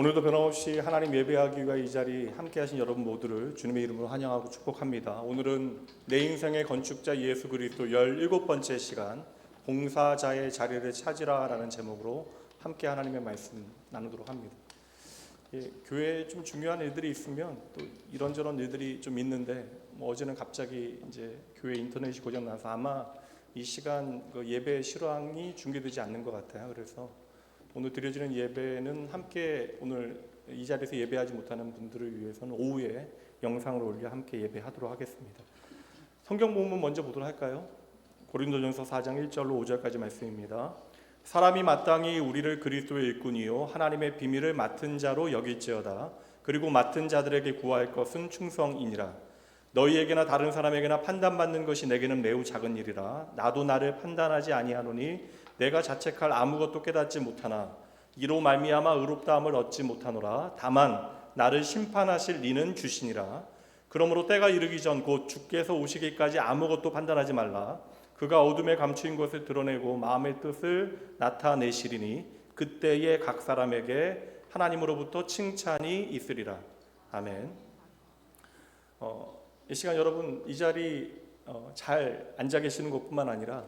오늘도 변함없이 하나님 예배하기 위해 이 자리 함께 하신 여러분 모두를 주님의 이름으로 환영하고 축복합니다. 오늘은 내 인생의 건축자 예수 그리스도 17번째 시간 봉사자의 자리를 찾으라 라는 제목으로 함께 하나님의 말씀 나누도록 합니다. 교회에 좀 중요한 일들이 있으면 또 이런저런 일들이 좀 있는데 어제는 갑자기 이제 교회 인터넷이 고장나서 아마 이 시간 예배 실황이 중계되지 않는 것 같아요. 그래서 오늘 드려지는 예배는 함께 오늘 이 자리에서 예배하지 못하는 분들을 위해서는 오후에 영상을 올려 함께 예배하도록 하겠습니다. 성경 본문 먼저 보도록 할까요? 고린도전서 4장 1절로 5절까지 말씀입니다. 사람이 마땅히 우리를 그리스도의 일꾼이요 하나님의 비밀을 맡은 자로 여길지어다. 그리고 맡은 자들에게 구할 것은 충성이니라. 너희에게나 다른 사람에게나 판단받는 것이 내게는 매우 작은 일이라. 나도 나를 판단하지 아니하노니 내가 자책할 아무것도 깨닫지 못하나 이로 말미암아 의롭다함을 얻지 못하노라. 다만 나를 심판하실 이는 주시니라. 그러므로 때가 이르기 전 곧 주께서 오시기까지 아무것도 판단하지 말라. 그가 어둠에 감추인 것을 드러내고 마음의 뜻을 나타내시리니 그때에 각 사람에게 하나님으로부터 칭찬이 있으리라. 아멘. 이 시간 여러분 이 자리 잘 앉아 계시는 것뿐만 아니라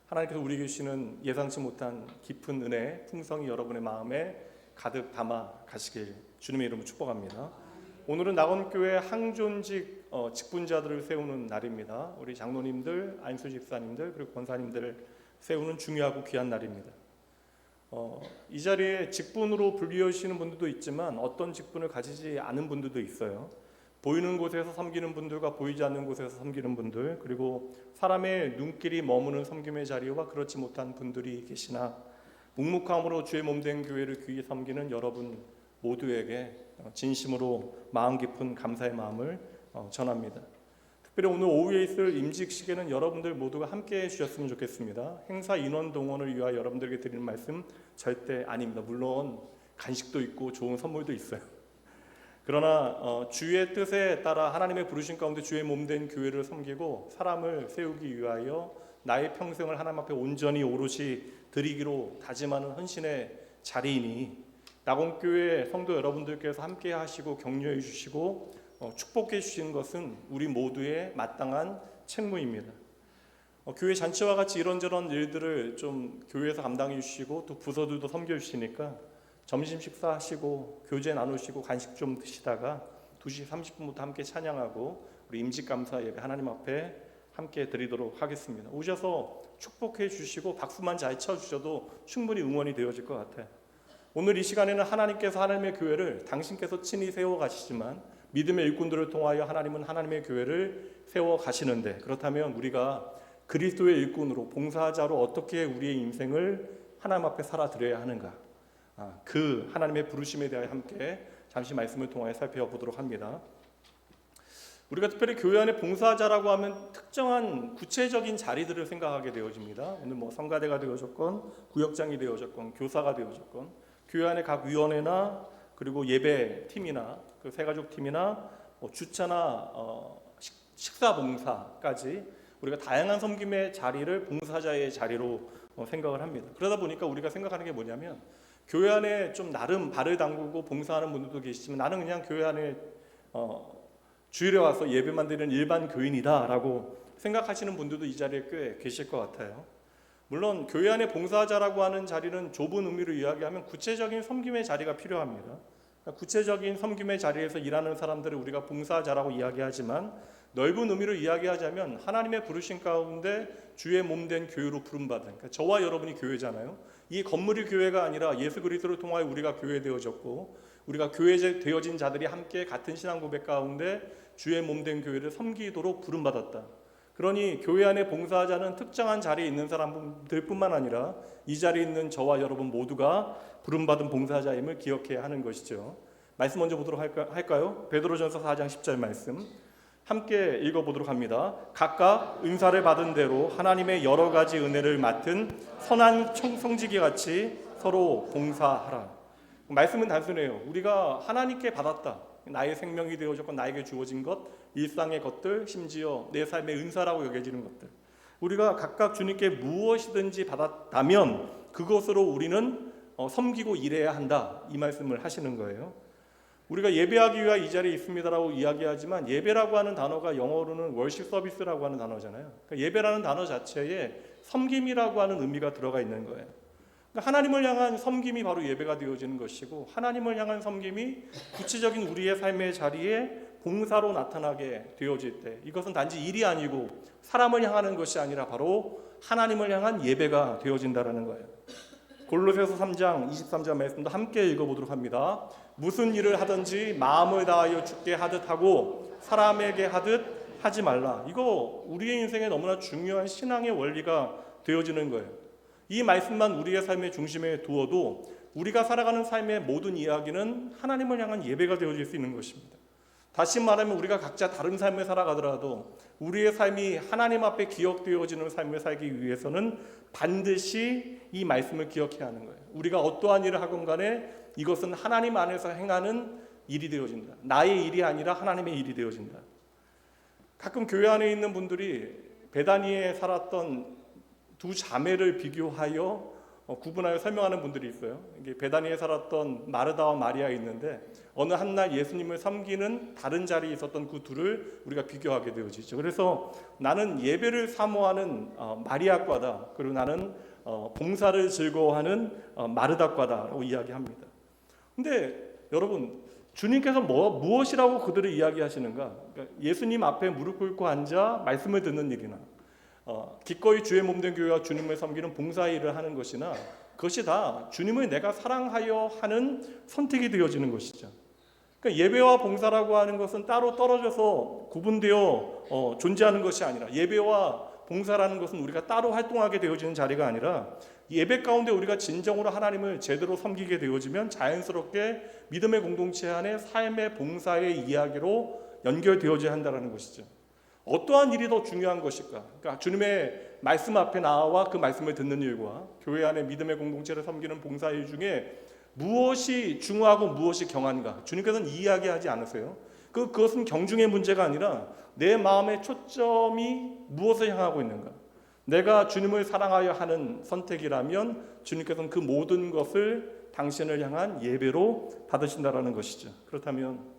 하나님께서 우리에게 주시는 예상치 못한 깊은 은혜, 풍성이 여러분의 마음에 가득 담아 가시길 주님의 이름으로 축복합니다. 오늘은 낙원교회 항존직 직분자들을 세우는 날입니다. 우리 장로님들, 안수 집사님들 그리고 권사님들을 세우는 중요하고 귀한 날입니다. 이 자리에 직분으로 불리우시는 분들도 있지만 어떤 직분을 가지지 않은 분들도 있어요. 보이는 곳에서 섬기는 분들과 보이지 않는 곳에서 섬기는 분들, 그리고 사람의 눈길이 머무는 섬김의 자리와 그렇지 못한 분들이 계시나 묵묵함으로 주의 몸된 교회를 귀히 섬기는 여러분 모두에게 진심으로 마음 깊은 감사의 마음을 전합니다. 특별히 오늘 오후에 있을 임직식에는 여러분들 모두가 함께해 주셨으면 좋겠습니다. 행사 인원 동원을 위하여 여러분들에게 드리는 말씀 절대 아닙니다. 물론 간식도 있고 좋은 선물도 있어요. 그러나 주의 뜻에 따라 하나님의 부르신 가운데 주의 몸된 교회를 섬기고 사람을 세우기 위하여 나의 평생을 하나님 앞에 온전히 오롯이 드리기로 다짐하는 헌신의 자리이니 낙원교회 성도 여러분들께서 함께 하시고 격려해 주시고 축복해 주시는 것은 우리 모두의 마땅한 책무입니다. 교회 잔치와 같이 이런저런 일들을 좀 교회에서 감당해 주시고 또 부서들도 섬겨 주시니까 점심 식사하시고 교제 나누시고 간식 좀 드시다가 2시 30분부터 함께 찬양하고 우리 임직감사 예배 하나님 앞에 함께 드리도록 하겠습니다. 오셔서 축복해 주시고 박수만 잘 쳐주셔도 충분히 응원이 되어질 것 같아요. 오늘 이 시간에는 하나님께서 하나님의 교회를 당신께서 친히 세워가시지만 믿음의 일꾼들을 통하여 하나님은 하나님의 교회를 세워가시는데 그렇다면 우리가 그리스도의 일꾼으로 봉사자로 어떻게 우리의 인생을 하나님 앞에 살아드려야 하는가, 그 하나님의 부르심에 대하여 함께 잠시 말씀을 통하여 살펴보도록 합니다. 우리가 특별히 교회 안에 봉사자라고 하면 특정한 구체적인 자리들을 생각하게 되어집니다. 오늘 성가대가 되어졌건 구역장이 되어졌건 교사가 되어졌건 교회 안에 각 위원회나 그리고 예배팀이나 그 새가족팀이나 주차나 식사 봉사까지 우리가 다양한 섬김의 자리를 봉사자의 자리로 생각을 합니다. 그러다 보니까 우리가 생각하는 게 뭐냐면 교회 안에 좀 나름 발을 담그고 봉사하는 분들도 계시지만 나는 그냥 교회 안에 주일에 와서 예배만 드리는 일반 교인이다라고 생각하시는 분들도 이 자리에 꽤 계실 것 같아요. 물론 교회 안에 봉사자라고 하는 자리는 좁은 의미로 이야기하면 구체적인 섬김의 자리가 필요합니다. 구체적인 섬김의 자리에서 일하는 사람들을 우리가 봉사자라고 이야기하지만 넓은 의미로 이야기하자면 하나님의 부르신 가운데 주의 몸된 교회로 부름받은, 그러니까 저와 여러분이 교회잖아요. 이 건물이 교회가 아니라 예수 그리스도를 통하여 우리가 교회 되어졌고 우리가 교회 되어진 자들이 함께 같은 신앙 고백 가운데 주의 몸된 교회를 섬기도록 부름받았다. 그러니 교회 안에 봉사자는 특정한 자리에 있는 사람들뿐만 아니라 이 자리에 있는 저와 여러분 모두가 부름받은 봉사자임을 기억해야 하는 것이죠. 말씀 먼저 보도록 할까요? 베드로전서 4장 10절 말씀 함께 읽어보도록 합니다. 각각 은사를 받은 대로 하나님의 여러 가지 은혜를 맡은 선한 성지기 같이 서로 봉사하라. 말씀은 단순해요. 우리가 하나님께 받았다. 나의 생명이 되어졌고 나에게 주어진 것, 일상의 것들, 심지어 내 삶의 은사라고 여겨지는 것들, 우리가 각각 주님께 무엇이든지 받았다면 그것으로 우리는 섬기고 일해야 한다, 이 말씀을 하시는 거예요. 우리가 예배하기 위해 이 자리에 있습니다라고 이야기하지만 예배라고 하는 단어가 영어로는 월십 서비스라고 하는 단어잖아요. 그러니까 예배라는 단어 자체에 섬김이라고 하는 의미가 들어가 있는 거예요. 그러니까 하나님을 향한 섬김이 바로 예배가 되어지는 것이고, 하나님을 향한 섬김이 구체적인 우리의 삶의 자리에 봉사로 나타나게 되어질 때, 이것은 단지 일이 아니고 사람을 향하는 것이 아니라 바로 하나님을 향한 예배가 되어진다라는 거예요. 골로새서 3장 23절 말씀도 함께 읽어보도록 합니다. 무슨 일을 하든지 마음을 다하여 주께 하듯 하고 사람에게 하듯 하지 말라. 이거 우리의 인생에 너무나 중요한 신앙의 원리가 되어지는 거예요. 이 말씀만 우리의 삶의 중심에 두어도 우리가 살아가는 삶의 모든 이야기는 하나님을 향한 예배가 되어질 수 있는 것입니다. 다시 말하면 우리가 각자 다른 삶을 살아가더라도 우리의 삶이 하나님 앞에 기억되어지는 삶을 살기 위해서는 반드시 이 말씀을 기억해야 하는 거예요. 우리가 어떠한 일을 하건 간에 이것은 하나님 안에서 행하는 일이 되어진다. 나의 일이 아니라 하나님의 일이 되어진다. 가끔 교회 안에 있는 분들이 베다니에 살았던 두 자매를 비교하여 구분하여 설명하는 분들이 있어요. 이게 베다니에 살았던 마르다와 마리아 있는데 어느 한날 예수님을 섬기는 다른 자리에 있었던 그 둘을 우리가 비교하게 되어지죠. 그래서 나는 예배를 사모하는 마리아과다, 그리고 나는 봉사를 즐거워하는 마르다과다라고 이야기합니다. 근데 여러분, 주님께서 무엇이라고 그들을 이야기하시는가? 그러니까 예수님 앞에 무릎 꿇고 앉아 말씀을 듣는 일이나 기꺼이 주의 몸된 교회와 주님을 섬기는 봉사 일을 하는 것이나, 그것이 다 주님을 내가 사랑하여 하는 선택이 되어지는 것이죠. 그러니까 예배와 봉사라고 하는 것은 따로 떨어져서 구분되어 존재하는 것이 아니라, 예배와 봉사라는 것은 우리가 따로 활동하게 되어지는 자리가 아니라 예배 가운데 우리가 진정으로 하나님을 제대로 섬기게 되어지면 자연스럽게 믿음의 공동체 안에 삶의 봉사의 이야기로 연결되어져야 한다는 것이죠. 어떠한 일이 더 중요한 것일까? 그러니까 주님의 말씀 앞에 나와 그 말씀을 듣는 일과 교회 안에 믿음의 공동체를 섬기는 봉사일 중에 무엇이 중요하고 무엇이 경한가? 주님께서는 이야기하지 않으세요. 그것은 경중의 문제가 아니라 내 마음의 초점이 무엇을 향하고 있는가? 내가 주님을 사랑하여 하는 선택이라면 주님께서는 그 모든 것을 당신을 향한 예배로 받으신다라는 것이죠. 그렇다면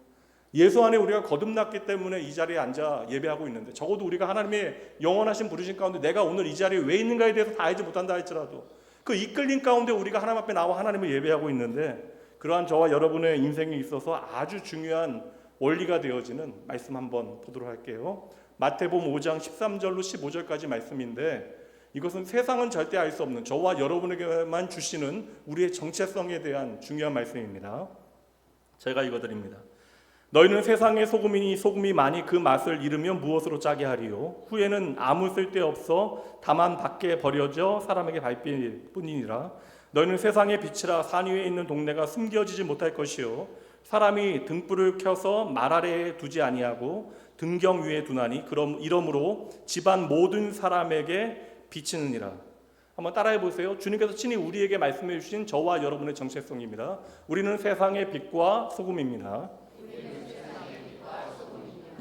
예수 안에 우리가 거듭났기 때문에 이 자리에 앉아 예배하고 있는데, 적어도 우리가 하나님의 영원하신 부르심 가운데 내가 오늘 이 자리에 왜 있는가에 대해서 다 알지 못한다 할지라도 그 이끌림 가운데 우리가 하나님 앞에 나와 하나님을 예배하고 있는데, 그러한 저와 여러분의 인생에 있어서 아주 중요한 원리가 되어지는 말씀 한번 보도록 할게요. 마태복음 5장 13절로 15절까지 말씀인데, 이것은 세상은 절대 알 수 없는 저와 여러분에게만 주시는 우리의 정체성에 대한 중요한 말씀입니다. 제가 읽어드립니다. 너희는 세상의 소금이니 소금이 많이 그 맛을 잃으면 무엇으로 짜게 하리요? 후에는 아무 쓸데없어 다만 밖에 버려져 사람에게 밟힐 뿐이니라. 너희는 세상의 빛이라 산 위에 있는 동네가 숨겨지지 못할 것이요, 사람이 등불을 켜서 말 아래에 두지 아니하고 등경 위에 두나니 이러므로 집안 모든 사람에게 비치느니라. 한번 따라해 보세요. 주님께서 친히 우리에게 말씀해 주신 저와 여러분의 정체성입니다. 우리는 세상의 빛과 소금입니다.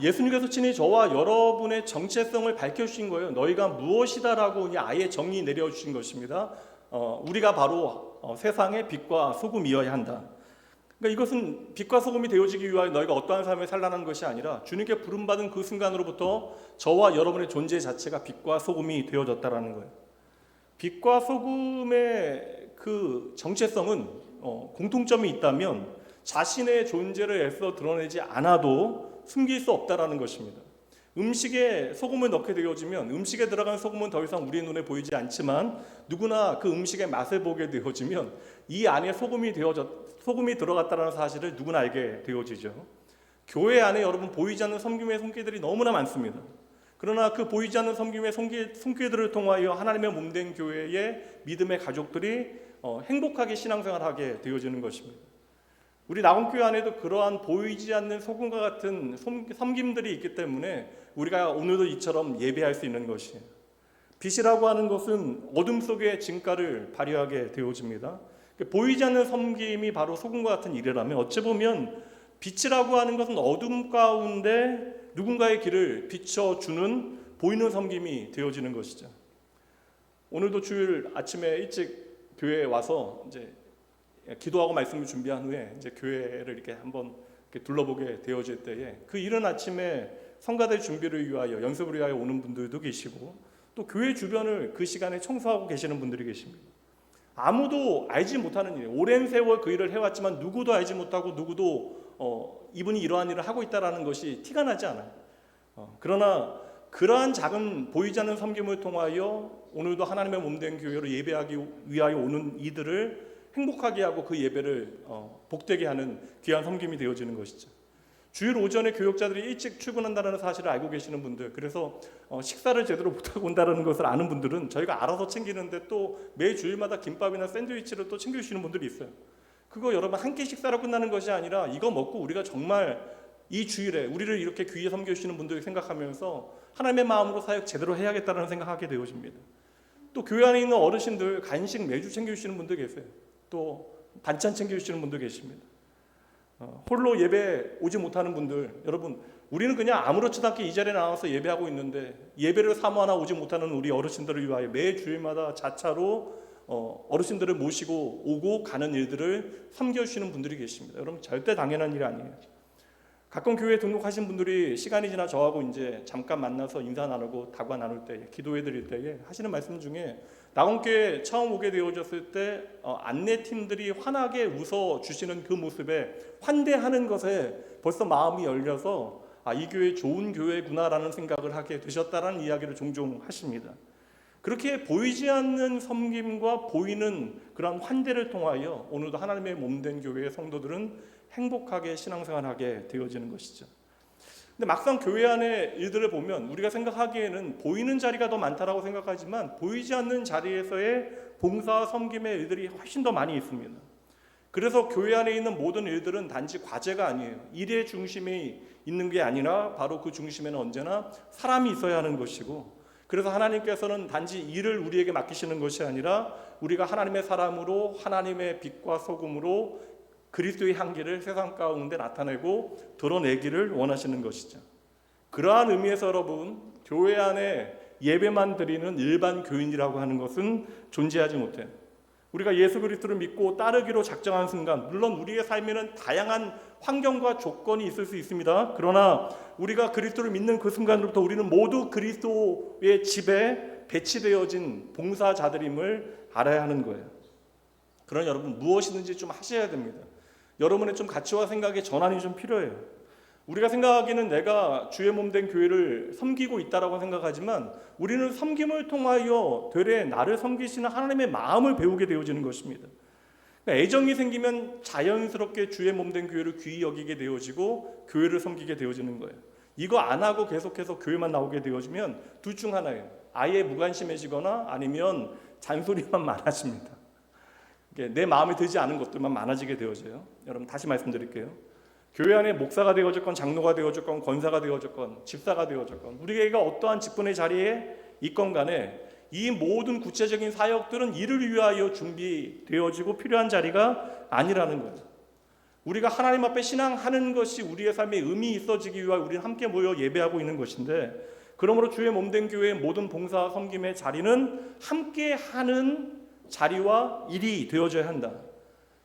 예수님께서 친히 저와 여러분의 정체성을 밝혀주신 거예요. 너희가 무엇이다라고 그냥 아예 정의 내려주신 것입니다. 우리가 바로 세상의 빛과 소금이어야 한다. 그러니까 이것은 빛과 소금이 되어지기 위하여 너희가 어떠한 삶을 살라는 것이 아니라 주님께 부름받은 그 순간으로부터 저와 여러분의 존재 자체가 빛과 소금이 되어졌다라는 거예요. 빛과 소금의 그 정체성은 공통점이 있다면 자신의 존재를 애써 드러내지 않아도 숨길 수 없다라는 것입니다. 음식에 소금을 넣게 되어지면 음식에 들어간 소금은 더 이상 우리의 눈에 보이지 않지만 누구나 그 음식의 맛을 보게 되어지면 이 안에 소금이 들어갔다는 사실을 누구나 알게 되어지죠. 교회 안에 여러분 보이지 않는 섬김의 손길들이 너무나 많습니다. 그러나 그 보이지 않는 섬김의 손길들을 통하여 하나님의 몸된 교회의 믿음의 가족들이 행복하게 신앙생활하게 되어지는 것입니다. 우리 낙원교회 안에도 그러한 보이지 않는 소금과 같은 섬김들이 있기 때문에 우리가 오늘도 이처럼 예배할 수 있는 것이에요. 빛이라고 하는 것은 어둠 속에 진가를 발휘하게 되어집니다. 보이지 않는 섬김이 바로 소금과 같은 일이라면, 어찌 보면 빛이라고 하는 것은 어둠 가운데 누군가의 길을 비춰주는 보이는 섬김이 되어지는 것이죠. 오늘도 주일 아침에 일찍 교회에 와서 이제 기도하고 말씀을 준비한 후에 이제 교회를 이렇게 한번 이렇게 둘러보게 되어질 때에 그 이른 아침에 성가대 준비를 위하여 연습을 위하여 오는 분들도 계시고 또 교회 주변을 그 시간에 청소하고 계시는 분들이 계십니다. 아무도 알지 못하는 일이에요. 오랜 세월 그 일을 해왔지만 누구도 알지 못하고 누구도 이분이 이러한 일을 하고 있다는 것이 티가 나지 않아요. 그러나 그러한 작은 보이지 않는 섬김을 통하여 오늘도 하나님의 몸된 교회로 예배하기 위하여 오는 이들을 행복하게 하고 그 예배를 복되게 하는 귀한 섬김이 되어지는 것이죠. 주일 오전에 교역자들이 일찍 출근한다는 사실을 알고 계시는 분들, 그래서 식사를 제대로 못하고 온다는 것을 아는 분들은 저희가 알아서 챙기는데 또 매 주일마다 김밥이나 샌드위치를 또 챙겨주시는 분들이 있어요. 그거 여러분 한 끼 식사로 끝나는 것이 아니라 이거 먹고 우리가 정말 이 주일에 우리를 이렇게 귀히 섬겨주시는 분들을 생각하면서 하나님의 마음으로 사역 제대로 해야겠다는 생각하게 되어집니다. 또 교회 안에 있는 어르신들 간식 매주 챙겨주시는 분들 계세요. 또 반찬 챙겨주시는 분들 계십니다. 홀로 예배 오지 못하는 분들, 여러분 우리는 그냥 아무렇지도 않게 이 자리에 나와서 예배하고 있는데 예배를 사모하나 오지 못하는 우리 어르신들을 위하여 매 주일마다 자차로 어르신들을 모시고 오고 가는 일들을 섬겨주시는 분들이 계십니다. 여러분 절대 당연한 일이 아니에요. 가끔 교회에 등록하신 분들이 시간이 지나 저하고 이제 잠깐 만나서 인사 나누고 다과 나눌 때, 기도해 드릴 때에 하시는 말씀 중에 낙원교회 처음 오게 되어졌을 때 안내팀들이 환하게 웃어 주시는 그 모습에 환대하는 것에 벌써 마음이 열려서 이 교회 좋은 교회구나라는 생각을 하게 되셨다라는 이야기를 종종 하십니다. 그렇게 보이지 않는 섬김과 보이는 그런 환대를 통하여 오늘도 하나님의 몸된 교회의 성도들은 행복하게 신앙생활하게 되어지는 것이죠. 근데 막상 교회 안에 일들을 보면 우리가 생각하기에는 보이는 자리가 더 많다라고 생각하지만 보이지 않는 자리에서의 봉사와 섬김의 일들이 훨씬 더 많이 있습니다. 그래서 교회 안에 있는 모든 일들은 단지 과제가 아니에요. 일의 중심이 있는 게 아니라 바로 그 중심에는 언제나 사람이 있어야 하는 것이고, 그래서 하나님께서는 단지 일을 우리에게 맡기시는 것이 아니라 우리가 하나님의 사람으로 하나님의 빛과 소금으로 그리스도의 향기를 세상 가운데 나타내고 드러내기를 원하시는 것이죠. 그러한 의미에서 여러분, 교회 안에 예배만 드리는 일반 교인이라고 하는 것은 존재하지 못해요. 우리가 예수 그리스도를 믿고 따르기로 작정한 순간, 물론 우리의 삶에는 다양한 환경과 조건이 있을 수 있습니다. 그러나 우리가 그리스도를 믿는 그 순간부터 우리는 모두 그리스도의 집에 배치되어진 봉사자들임을 알아야 하는 거예요. 그러나 여러분 무엇이든지 좀 하셔야 됩니다. 여러분의 좀 가치와 생각의 전환이 좀 필요해요. 우리가 생각하기에는 내가 주의 몸된 교회를 섬기고 있다라고 생각하지만 우리는 섬김을 통하여 되레 나를 섬기시는 하나님의 마음을 배우게 되어지는 것입니다. 그러니까 애정이 생기면 자연스럽게 주의 몸된 교회를 귀히 여기게 되어지고 교회를 섬기게 되어지는 거예요. 이거 안 하고 계속해서 교회만 나오게 되어지면 둘 중 하나예요. 아예 무관심해지거나 아니면 잔소리만 많아집니다. 내 마음에 들지 않은 것들만 많아지게 되어져요. 여러분 다시 말씀드릴게요. 교회 안에 목사가 되어졌건 장로가 되어졌건 권사가 되어졌건 집사가 되어졌건 우리가 어떠한 직분의 자리에 있건 간에 이 모든 구체적인 사역들은 이를 위하여 준비되어지고 필요한 자리가 아니라는 거예요. 우리가 하나님 앞에 신앙하는 것이 우리의 삶에 의미 있어지기 위하여 우리는 함께 모여 예배하고 있는 것인데, 그러므로 주의 몸된 교회의 모든 봉사와 섬김의 자리는 함께하는 자리와 일이 되어져야 한다.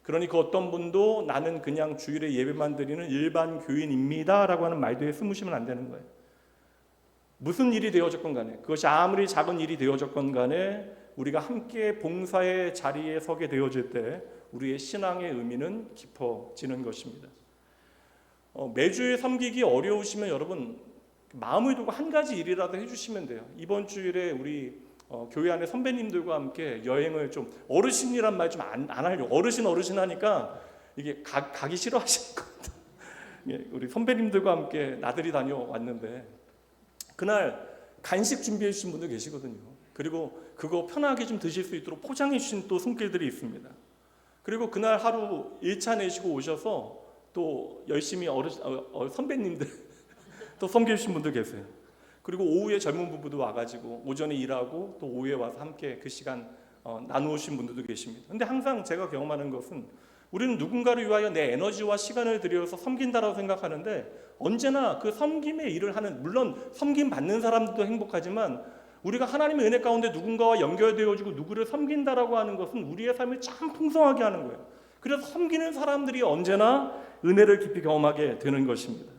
그러니 그 어떤 분도 나는 그냥 주일에 예배만 드리는 일반 교인입니다 라고 하는 말도에 숨으시면 안 되는 거예요. 무슨 일이 되어졌건 간에, 그것이 아무리 작은 일이 되어졌건 간에 우리가 함께 봉사의 자리에 서게 되어질 때 우리의 신앙의 의미는 깊어지는 것입니다. 매주에 섬기기 어려우시면 여러분 마음을 두고 한 가지 일이라도 해주시면 돼요. 이번 주일에 우리 교회 안에 선배님들과 함께 여행을 좀, 어르신이란 말 좀 안 하려고, 어르신 하니까 이게 가기 싫어하시는 것 같아요. 예, 우리 선배님들과 함께 나들이 다녀왔는데 그날 간식 준비해 주신 분들 계시거든요. 그리고 그거 편하게 좀 드실 수 있도록 포장해 주신 또 손길들이 있습니다. 그리고 그날 하루 일차 내시고 오셔서 또 열심히 선배님들 또 섬겨주신 분들 계세요. 그리고 오후에 젊은 부부도 와가지고 오전에 일하고 또 오후에 와서 함께 그 시간 나누신 분들도 계십니다. 근데 항상 제가 경험하는 것은 우리는 누군가를 위하여 내 에너지와 시간을 들여서 섬긴다라고 생각하는데, 언제나 그 섬김의 일을 하는, 물론 섬김 받는 사람들도 행복하지만 우리가 하나님의 은혜 가운데 누군가와 연결되어지고 누구를 섬긴다라고 하는 것은 우리의 삶을 참 풍성하게 하는 거예요. 그래서 섬기는 사람들이 언제나 은혜를 깊이 경험하게 되는 것입니다.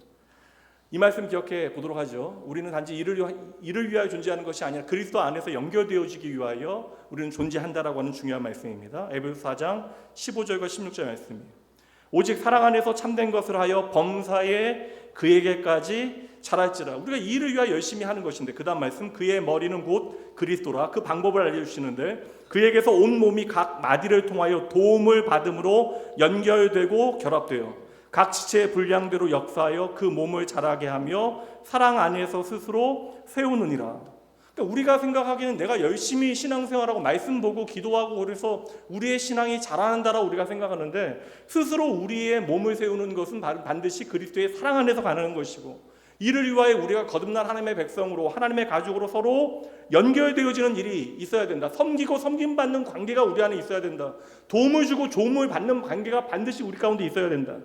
이 말씀 기억해 보도록 하죠. 우리는 단지 이를 위하여 존재하는 것이 아니라 그리스도 안에서 연결되어지기 위하여 우리는 존재한다라고 하는 중요한 말씀입니다. 에베소 4장 15절과 16절 말씀이에요. 오직 사랑 안에서 참된 것을 하여 범사에 그에게까지 자랄지라. 우리가 이 일을 위하여 열심히 하는 것인데, 그 다음 말씀, 그의 머리는 곧 그리스도라. 그 방법을 알려주시는데, 그에게서 온 몸이 각 마디를 통하여 도움을 받음으로 연결되고 결합되어 각 지체의 분량대로 역사하여 그 몸을 자라게 하며 사랑 안에서 스스로 세우느니라. 그러니까 우리가 생각하기에는 내가 열심히 신앙생활하고 말씀 보고 기도하고 그래서 우리의 신앙이 자라난다라고 우리가 생각하는데, 스스로 우리의 몸을 세우는 것은 반드시 그리스도의 사랑 안에서 가능한 것이고, 이를 위하여 우리가 거듭난 하나님의 백성으로, 하나님의 가족으로 서로 연결되어지는 일이 있어야 된다. 섬기고 섬김받는 관계가 우리 안에 있어야 된다. 도움을 주고 도움을 받는 관계가 반드시 우리 가운데 있어야 된다.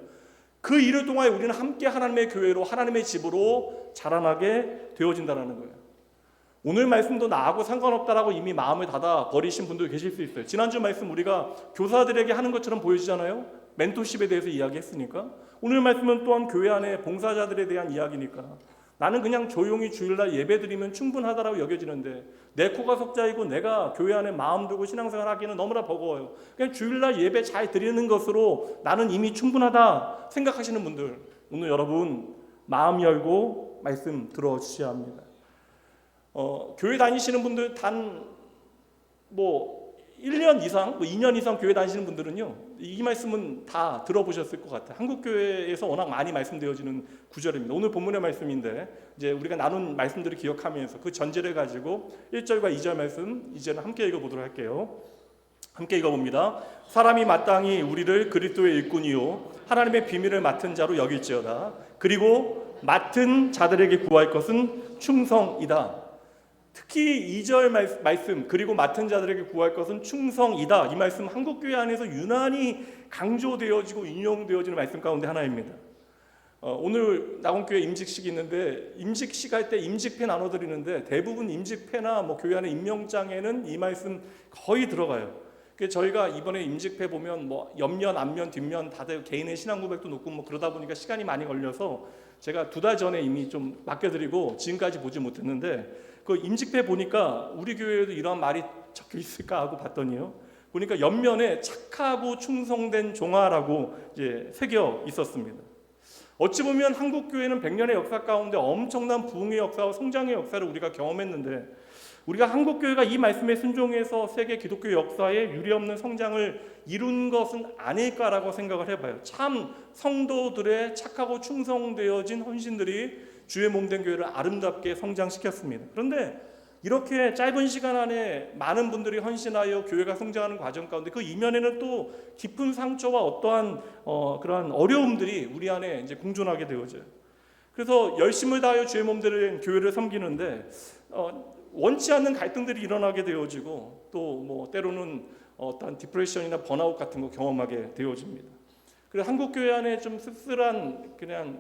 그 일을 통하여 우리는 함께 하나님의 교회로, 하나님의 집으로 자라나게 되어진다는 거예요. 오늘 말씀도 나하고 상관없다라고 이미 마음을 닫아 버리신 분도 계실 수 있어요. 지난주 말씀 우리가 교사들에게 하는 것처럼 보여지잖아요. 멘토십에 대해서 이야기했으니까. 오늘 말씀은 또한 교회 안에 봉사자들에 대한 이야기니까 나는 그냥 조용히 주일날 예배드리면 충분하다라고 여겨지는데, 내 코가 석자이고 내가 교회 안에 마음 두고 신앙생활 하기는 너무나 버거워요. 그냥 주일날 예배 잘 드리는 것으로 나는 이미 충분하다 생각하시는 분들, 오늘 여러분 마음 열고 말씀 들어주셔야 합니다. 교회 다니시는 분들 단 1년 이상, 2년 이상 교회 다니시는 분들은요, 이 말씀은 다 들어보셨을 것 같아요. 한국교회에서 워낙 많이 말씀되어지는 구절입니다. 오늘 본문의 말씀인데, 이제 우리가 나눈 말씀들을 기억하면서 그 전제를 가지고 1절과 2절 말씀 이제는 함께 읽어보도록 할게요. 함께 읽어봅니다. 사람이 마땅히 우리를 그리스도의 일꾼이요 하나님의 비밀을 맡은 자로 여길지어다. 그리고 맡은 자들에게 구할 것은 충성이다. 특히 2절 말씀, 그리고 맡은 자들에게 구할 것은 충성이다. 이 말씀 한국교회 안에서 유난히 강조되어지고 인용되어지는 말씀 가운데 하나입니다. 오늘 낙원교회 임직식이 있는데, 임직식 할 때 임직패 나눠드리는데 대부분 임직패나 교회 안에 임명장에는 이 말씀 거의 들어가요. 저희가 이번에 임직패 보면 옆면, 앞면, 뒷면 다들 개인의 신앙 고백도 놓고 그러다 보니까 시간이 많이 걸려서 제가 2달 전에 이미 좀 맡겨드리고 지금까지 보지 못했는데, 그 임직패 보니까 우리 교회에도 이런 말이 적혀 있을까 하고 봤더니요, 보니까 옆면에 착하고 충성된 종아라고 이제 새겨 있었습니다. 어찌 보면 한국 교회는 100년의 역사 가운데 엄청난 부흥의 역사와 성장의 역사를 우리가 경험했는데, 우리가 한국 교회가 이 말씀에 순종해서 세계 기독교 역사에 유례없는 성장을 이룬 것은 아닐까라고 생각을 해봐요. 참 성도들의 착하고 충성되어진 헌신들이 주의 몸된 교회를 아름답게 성장시켰습니다. 그런데 이렇게 짧은 시간 안에 많은 분들이 헌신하여 교회가 성장하는 과정 가운데 그 이면에는 또 깊은 상처와 어떠한 그러한 어려움들이 우리 안에 이제 공존하게 되어져요. 그래서 열심을 다하여 주의 몸된 교회를 섬기는데 원치 않는 갈등들이 일어나게 되어지고, 또 때로는 어떤 디프레션이나 번아웃 같은 거 경험하게 되어집니다. 그래서 한국 교회 안에 좀 씁쓸한 그냥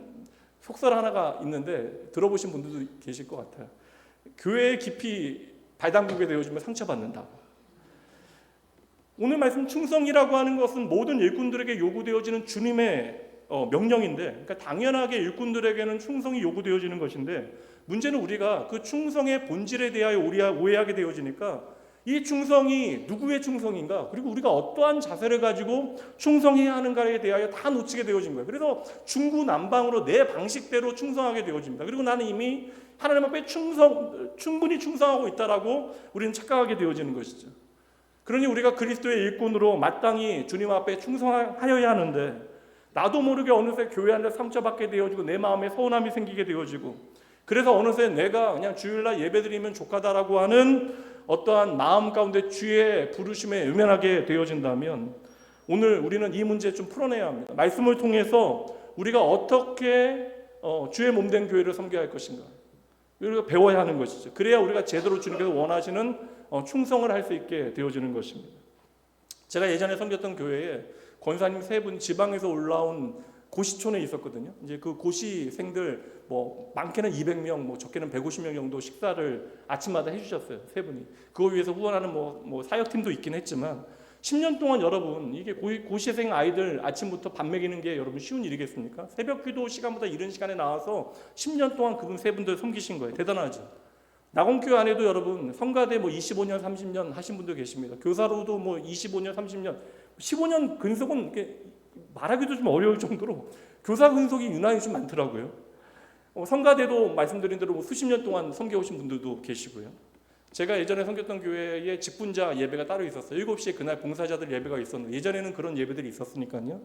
속설 하나가 있는데 들어보신 분들도 계실 것 같아요. 교회에 깊이 발담그게 되어지면 상처받는다. 오늘 말씀 충성이라고 하는 것은 모든 일꾼들에게 요구되어지는 주님의 명령인데, 그러니까 당연하게 일꾼들에게는 충성이 요구되어지는 것인데, 문제는 우리가 그 충성의 본질에 대하여 오해하게 되어지니까 이 충성이 누구의 충성인가, 그리고 우리가 어떠한 자세를 가지고 충성해야 하는가에 대하여 다 놓치게 되어진 거예요. 그래서 중구난방으로 내 방식대로 충성하게 되어집니다. 그리고 나는 이미 하나님 앞에 충분히 충성하고 있다라고 우리는 착각하게 되어지는 것이죠. 그러니 우리가 그리스도의 일꾼으로 마땅히 주님 앞에 충성하여야 하는데, 나도 모르게 어느새 교회 안에 상처받게 되어지고 내 마음에 서운함이 생기게 되어지고, 그래서 어느새 내가 그냥 주일날 예배드리면 족하다라고 하는 어떠한 마음 가운데 주의 부르심에 외면하게 되어진다면, 오늘 우리는 이 문제 좀 풀어내야 합니다. 말씀을 통해서 우리가 어떻게 주의 몸된 교회를 섬겨야 할 것인가, 우리가 배워야 하는 것이죠. 그래야 우리가 제대로 주님께서 원하시는 충성을 할 수 있게 되어지는 것입니다. 제가 예전에 섬겼던 교회에 권사님 3분 지방에서 올라온 고시촌에 있었거든요. 이제 그 고시생들 많게는 200명, 적게는 150명 정도 식사를 아침마다 해주셨어요. 3분이. 그거 위해서 후원하는 사역팀도 있긴 했지만, 10년 동안 여러분 이게 고시생 아이들 아침부터 밥 먹이는 게 여러분 쉬운 일이겠습니까? 새벽 기도 시간보다 이른 시간에 나와서 10년 동안 그분 세 분들 섬기신 거예요. 대단하죠. 낙원교회 안에도 여러분 성가대 뭐 25년 30년 하신 분도 계십니다. 교사로도 뭐 25년 30년 15년 근속은 이렇게 말하기도 좀 어려울 정도로 교사 근속이 유난히 좀 많더라고요. 성가대도 말씀드린 대로 뭐 수십 년 동안 섬겨오신 분들도 계시고요. 제가 예전에 섬겼던 교회에 직분자 예배가 따로 있었어요. 7시에 그날 봉사자들 예배가 있었는데 예전에는 그런 예배들이 있었으니까요.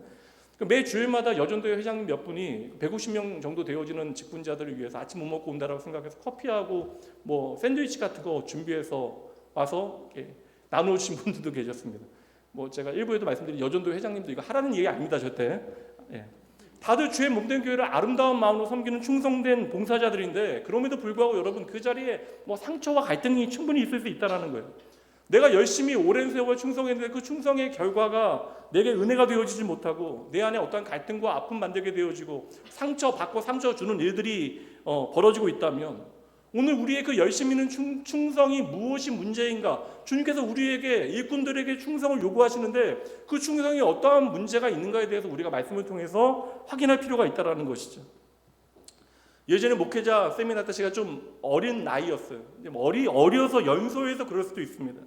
매 주일마다 여전도회 회장님 몇 분이 150명 정도 되어지는 직분자들을 위해서 아침 못 먹고 온다라고 생각해서 커피하고 뭐 샌드위치 같은 거 준비해서 와서 나누신 분들도 계셨습니다. 뭐 제가 일부에도 말씀드린 여전도회 회장님도 이거 하라는 얘기 아닙니다. 저때. 다들 주의 몸된 교회를 아름다운 마음으로 섬기는 충성된 봉사자들인데 그럼에도 불구하고 여러분 그 자리에 뭐 상처와 갈등이 충분히 있을 수 있다는 거예요. 내가 열심히 오랜 세월 충성했는데 그 충성의 결과가 내게 은혜가 되어지지 못하고 내 안에 어떤 갈등과 아픔 만들게 되어지고 상처받고 상처 주는 일들이 벌어지고 있다면 오늘 우리의 그 열심히 있는 충성이 무엇이 문제인가? 주님께서 우리에게 일꾼들에게 충성을 요구하시는데 그 충성이 어떠한 문제가 있는가에 대해서 우리가 말씀을 통해서 확인할 필요가 있다는 것이죠. 예전에 목회자 세미나 때 제가 좀 어린 나이였어요. 어려서 연소해서 그럴 수도 있습니다.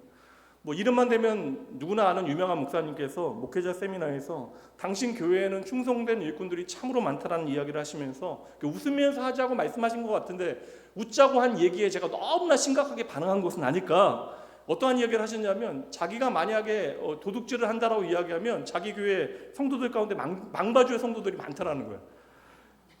뭐 이름만 대면 누구나 아는 유명한 목사님께서 목회자 세미나에서 당신 교회에는 충성된 일꾼들이 참으로 많다라는 이야기를 하시면서 웃으면서 하자고 말씀하신 것 같은데 웃자고 한 얘기에 제가 너무나 심각하게 반응한 것은 아닐까. 어떠한 이야기를 하셨냐면 자기가 만약에 도둑질을 한다라고 이야기하면 자기 교회 성도들 가운데 망바주의 성도들이 많다라는 거예요.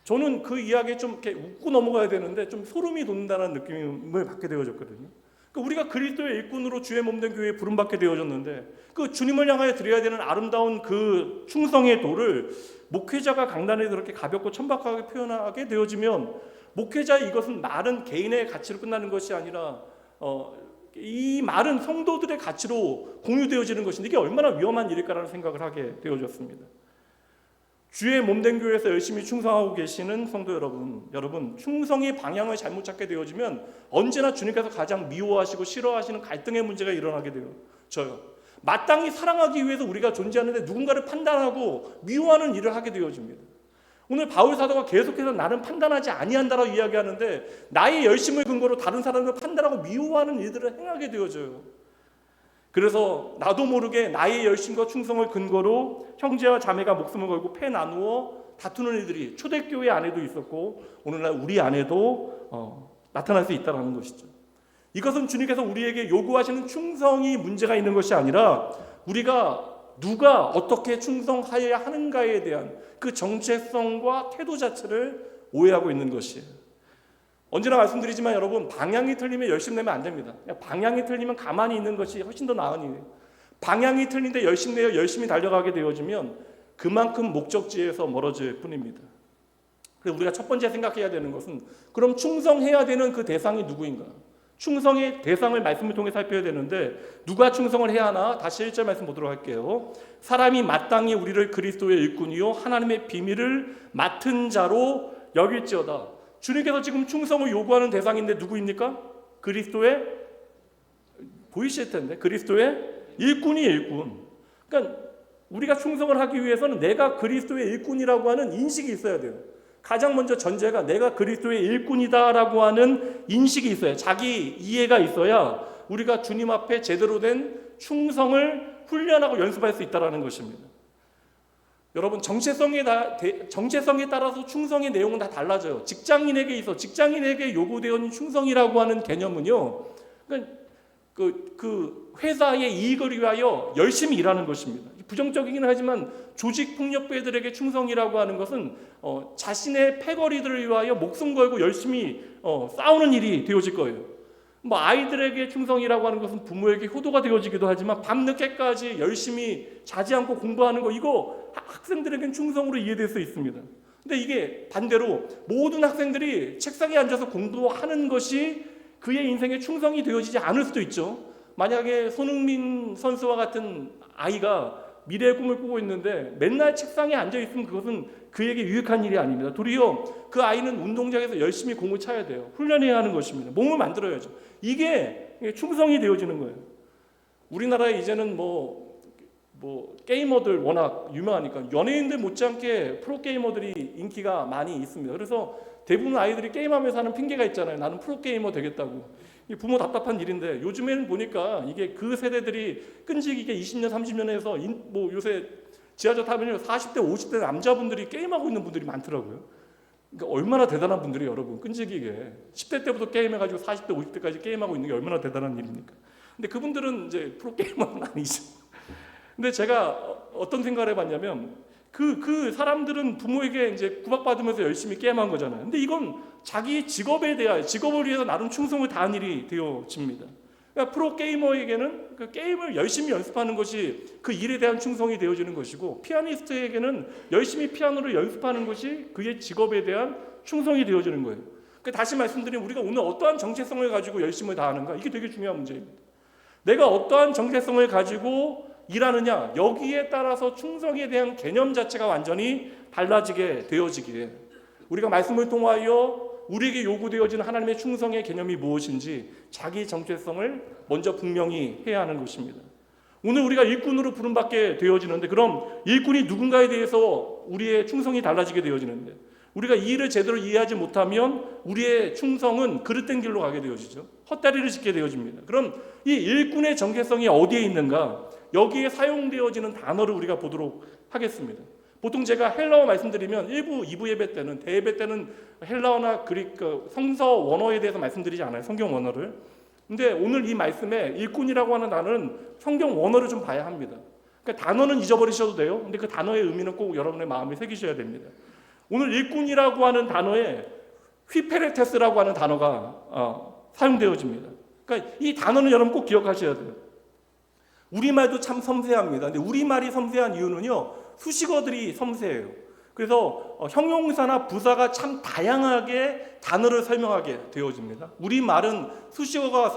저는 그 이야기에 좀 이렇게 웃고 넘어가야 되는데 좀 소름이 돋는다는 느낌을 받게 되어졌거든요. 우리가 그리스도의 일꾼으로 주의 몸된 교회에 부름받게 되어졌는데 그 주님을 향하여 드려야 되는 아름다운 그 충성의 도를 목회자가 강단에 그렇게 가볍고 천박하게 표현하게 되어지면 목회자의 이것은 말은 개인의 가치로 끝나는 것이 아니라 이 말은 성도들의 가치로 공유되어지는 것인데 이게 얼마나 위험한 일일까라는 생각을 하게 되어졌습니다. 주의 몸된 교회에서 열심히 충성하고 계시는 성도 여러분 충성의 방향을 잘못 찾게 되어지면 언제나 주님께서 가장 미워하시고 싫어하시는 갈등의 문제가 일어나게 되어져요. 마땅히 사랑하기 위해서 우리가 존재하는데 누군가를 판단하고 미워하는 일을 하게 되어집니다. 오늘 바울 사도가 계속해서 나는 판단하지 아니한다라고 이야기하는데 나의 열심을 근거로 다른 사람을 판단하고 미워하는 일들을 행하게 되어져요. 그래서 나도 모르게 나의 열심과 충성을 근거로 형제와 자매가 목숨을 걸고 패 나누어 다투는 일들이 초대교회 안에도 있었고 오늘날 우리 안에도 나타날 수 있다는 것이죠. 이것은 주님께서 우리에게 요구하시는 충성이 문제가 있는 것이 아니라 우리가 누가 어떻게 충성하여야 하는가에 대한 그 정체성과 태도 자체를 오해하고 있는 것이에요. 언제나 말씀드리지만 여러분 방향이 틀리면 열심 내면 안 됩니다. 방향이 틀리면 가만히 있는 것이 훨씬 더 나은 일이에요. 방향이 틀린데 열심 내어 열심히 달려가게 되어지면 그만큼 목적지에서 멀어질 뿐입니다. 그래서 우리가 첫 번째 생각해야 되는 것은 그럼 충성해야 되는 그 대상이 누구인가? 충성의 대상을 말씀을 통해 살펴야 되는데 누가 충성을 해야 하나? 다시 1절 말씀 보도록 할게요. 사람이 마땅히 우리를 그리스도의 일꾼이요 하나님의 비밀을 맡은 자로 여길지어다. 주님께서 지금 충성을 요구하는 대상인데 누구입니까? 그리스도의 보이실 텐데 그리스도의 일꾼이에요. 일꾼. 그러니까 우리가 충성을 하기 위해서는 내가 그리스도의 일꾼이라고 하는 인식이 있어야 돼요. 가장 먼저 전제가 내가 그리스도의 일꾼이다라고 하는 인식이 있어야 자기 이해가 있어야 우리가 주님 앞에 제대로 된 충성을 훈련하고 연습할 수 있다는 것입니다. 여러분 정체성에 따라서 충성의 내용은 다 달라져요. 직장인에게 요구되어 있는 충성이라고 하는 개념은요. 그러니까 그 회사의 이익을 위하여 열심히 일하는 것입니다. 부정적이긴 하지만 조직폭력배들에게 충성이라고 하는 것은 자신의 패거리들을 위하여 목숨 걸고 열심히 싸우는 일이 되어질 거예요. 뭐 아이들에게 충성이라고 하는 것은 부모에게 효도가 되어지기도 하지만 밤늦게까지 열심히 자지 않고 공부하는 거 이거 학생들에게는 충성으로 이해될 수 있습니다. 근데 이게 반대로 모든 학생들이 책상에 앉아서 공부하는 것이 그의 인생에 충성이 되어지지 않을 수도 있죠. 만약에 손흥민 선수와 같은 아이가 미래의 꿈을 꾸고 있는데 맨날 책상에 앉아있으면 그것은 그에게 유익한 일이 아닙니다. 도리어 그 아이는 운동장에서 열심히 공을 차야 돼요. 훈련해야 하는 것입니다. 몸을 만들어야죠. 이게 충성이 되어지는 거예요. 우리나라에 이제는 뭐 뭐 게이머들 워낙 유명하니까 연예인들 못지않게 프로게이머들이 인기가 많이 있습니다. 그래서 대부분 아이들이 게임하면서 하는 핑계가 있잖아요. 나는 프로게이머 되겠다고. 부모 답답한 일인데 요즘에는 보니까 이게 그 세대들이 끈질기게 20년 30년 해서 뭐 요새 지하철 타면 40대 50대 남자분들이 게임하고 있는 분들이 많더라고요. 그러니까 얼마나 대단한 분들이 여러분 끈질기게 10대 때부터 게임해가지고 40대 50대까지 게임하고 있는 게 얼마나 대단한 일입니까? 근데 그분들은 이제 프로게이머는 아니죠. 근데 제가 어떤 생각을 해봤냐면 그 사람들은 부모에게 이제 구박받으면서 열심히 게임한 거잖아요. 근데 이건 자기 직업에 대하여 직업을 위해서 나름 충성을 다한 일이 되어집니다. 그러니까 프로게이머에게는 그 게임을 열심히 연습하는 것이 그 일에 대한 충성이 되어지는 것이고 피아니스트에게는 열심히 피아노를 연습하는 것이 그의 직업에 대한 충성이 되어지는 거예요. 그러니까 다시 말씀드리면 우리가 오늘 어떠한 정체성을 가지고 열심을 다하는가 이게 되게 중요한 문제입니다. 내가 어떠한 정체성을 가지고 일하느냐 여기에 따라서 충성에 대한 개념 자체가 완전히 달라지게 되어지기에 우리가 말씀을 통하여 우리에게 요구되어지는 하나님의 충성의 개념이 무엇인지 자기 정체성을 먼저 분명히 해야 하는 것입니다. 오늘 우리가 일꾼으로 부름받게 되어지는데 그럼 일꾼이 누군가에 대해서 우리의 충성이 달라지게 되어지는데 우리가 이 일을 제대로 이해하지 못하면 우리의 충성은 그릇된 길로 가게 되어지죠. 헛다리를 짚게 되어집니다. 그럼 이 일꾼의 정체성이 어디에 있는가? 여기에 사용되어지는 단어를 우리가 보도록 하겠습니다. 보통 제가 헬라어 말씀드리면 1부, 2부 예배 때는 대예배 때는 헬라어나 그리스 성서 원어에 대해서 말씀드리지 않아요. 성경 원어를. 근데 오늘 이 말씀에 일꾼이라고 하는 단어는 성경 원어를 좀 봐야 합니다. 그러니까 단어는 잊어버리셔도 돼요. 근데 그 단어의 의미는 꼭 여러분의 마음에 새기셔야 됩니다. 오늘 일꾼이라고 하는 단어에 휘페레테스라고 하는 단어가 사용되어집니다. 그러니까 이 단어는 여러분 꼭 기억하셔야 돼요. 우리말도 참 섬세합니다. 근데 우리말이 섬세한 이유는요. 수식어들이 섬세해요. 그래서 형용사나 부사가 참 다양하게 단어를 설명하게 되어집니다. 우리말은 수식어가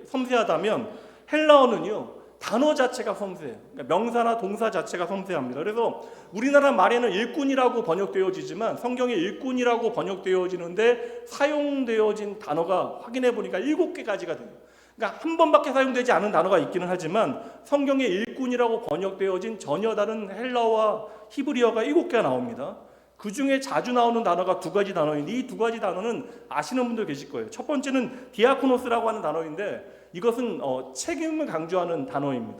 섬세하다면 헬라어는요. 단어 자체가 섬세해요. 그러니까 명사나 동사 자체가 섬세합니다. 그래서 우리나라 말에는 일꾼이라고 번역되어지지만 성경에 일꾼이라고 번역되어지는데 사용되어진 단어가 확인해 보니까 7개까지가 돼요. 그러니까 한 번밖에 사용되지 않은 단어가 있기는 하지만 성경에 일꾼이라고 번역되어진 전혀 다른 헬라어와 히브리어가 7개가 나옵니다. 그 중에 자주 나오는 단어가 2가지 단어인데 이 2가지 단어는 아시는 분들 계실 거예요. 첫 번째는 디아코노스라고 하는 단어인데 이것은 책임을 강조하는 단어입니다.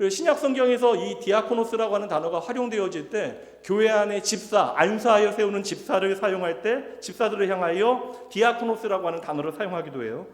신약 성경에서 이 디아코노스라고 하는 단어가 활용되어질 때 교회 안에 집사, 안수하여 세우는 집사를 사용할 때 집사들을 향하여 디아코노스라고 하는 단어를 사용하기도 해요.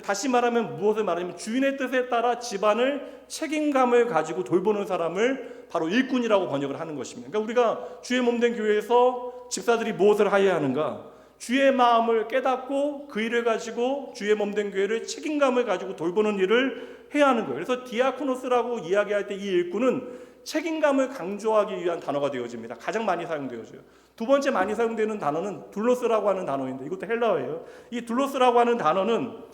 다시 말하면 무엇을 말하냐면 주인의 뜻에 따라 집안을 책임감을 가지고 돌보는 사람을 바로 일꾼이라고 번역을 하는 것입니다. 그러니까 우리가 주의 몸된 교회에서 집사들이 무엇을 해야 하는가? 주의 마음을 깨닫고 그 일을 가지고 주의 몸된 교회를 책임감을 가지고 돌보는 일을 해야 하는 거예요. 그래서 디아코노스라고 이야기할 때 이 일꾼은 책임감을 강조하기 위한 단어가 되어집니다. 가장 많이 사용되어져요. 두 번째 많이 사용되는 단어는 둘로스라고 하는 단어인데 이것도 헬라어예요. 이 둘로스라고 하는 단어는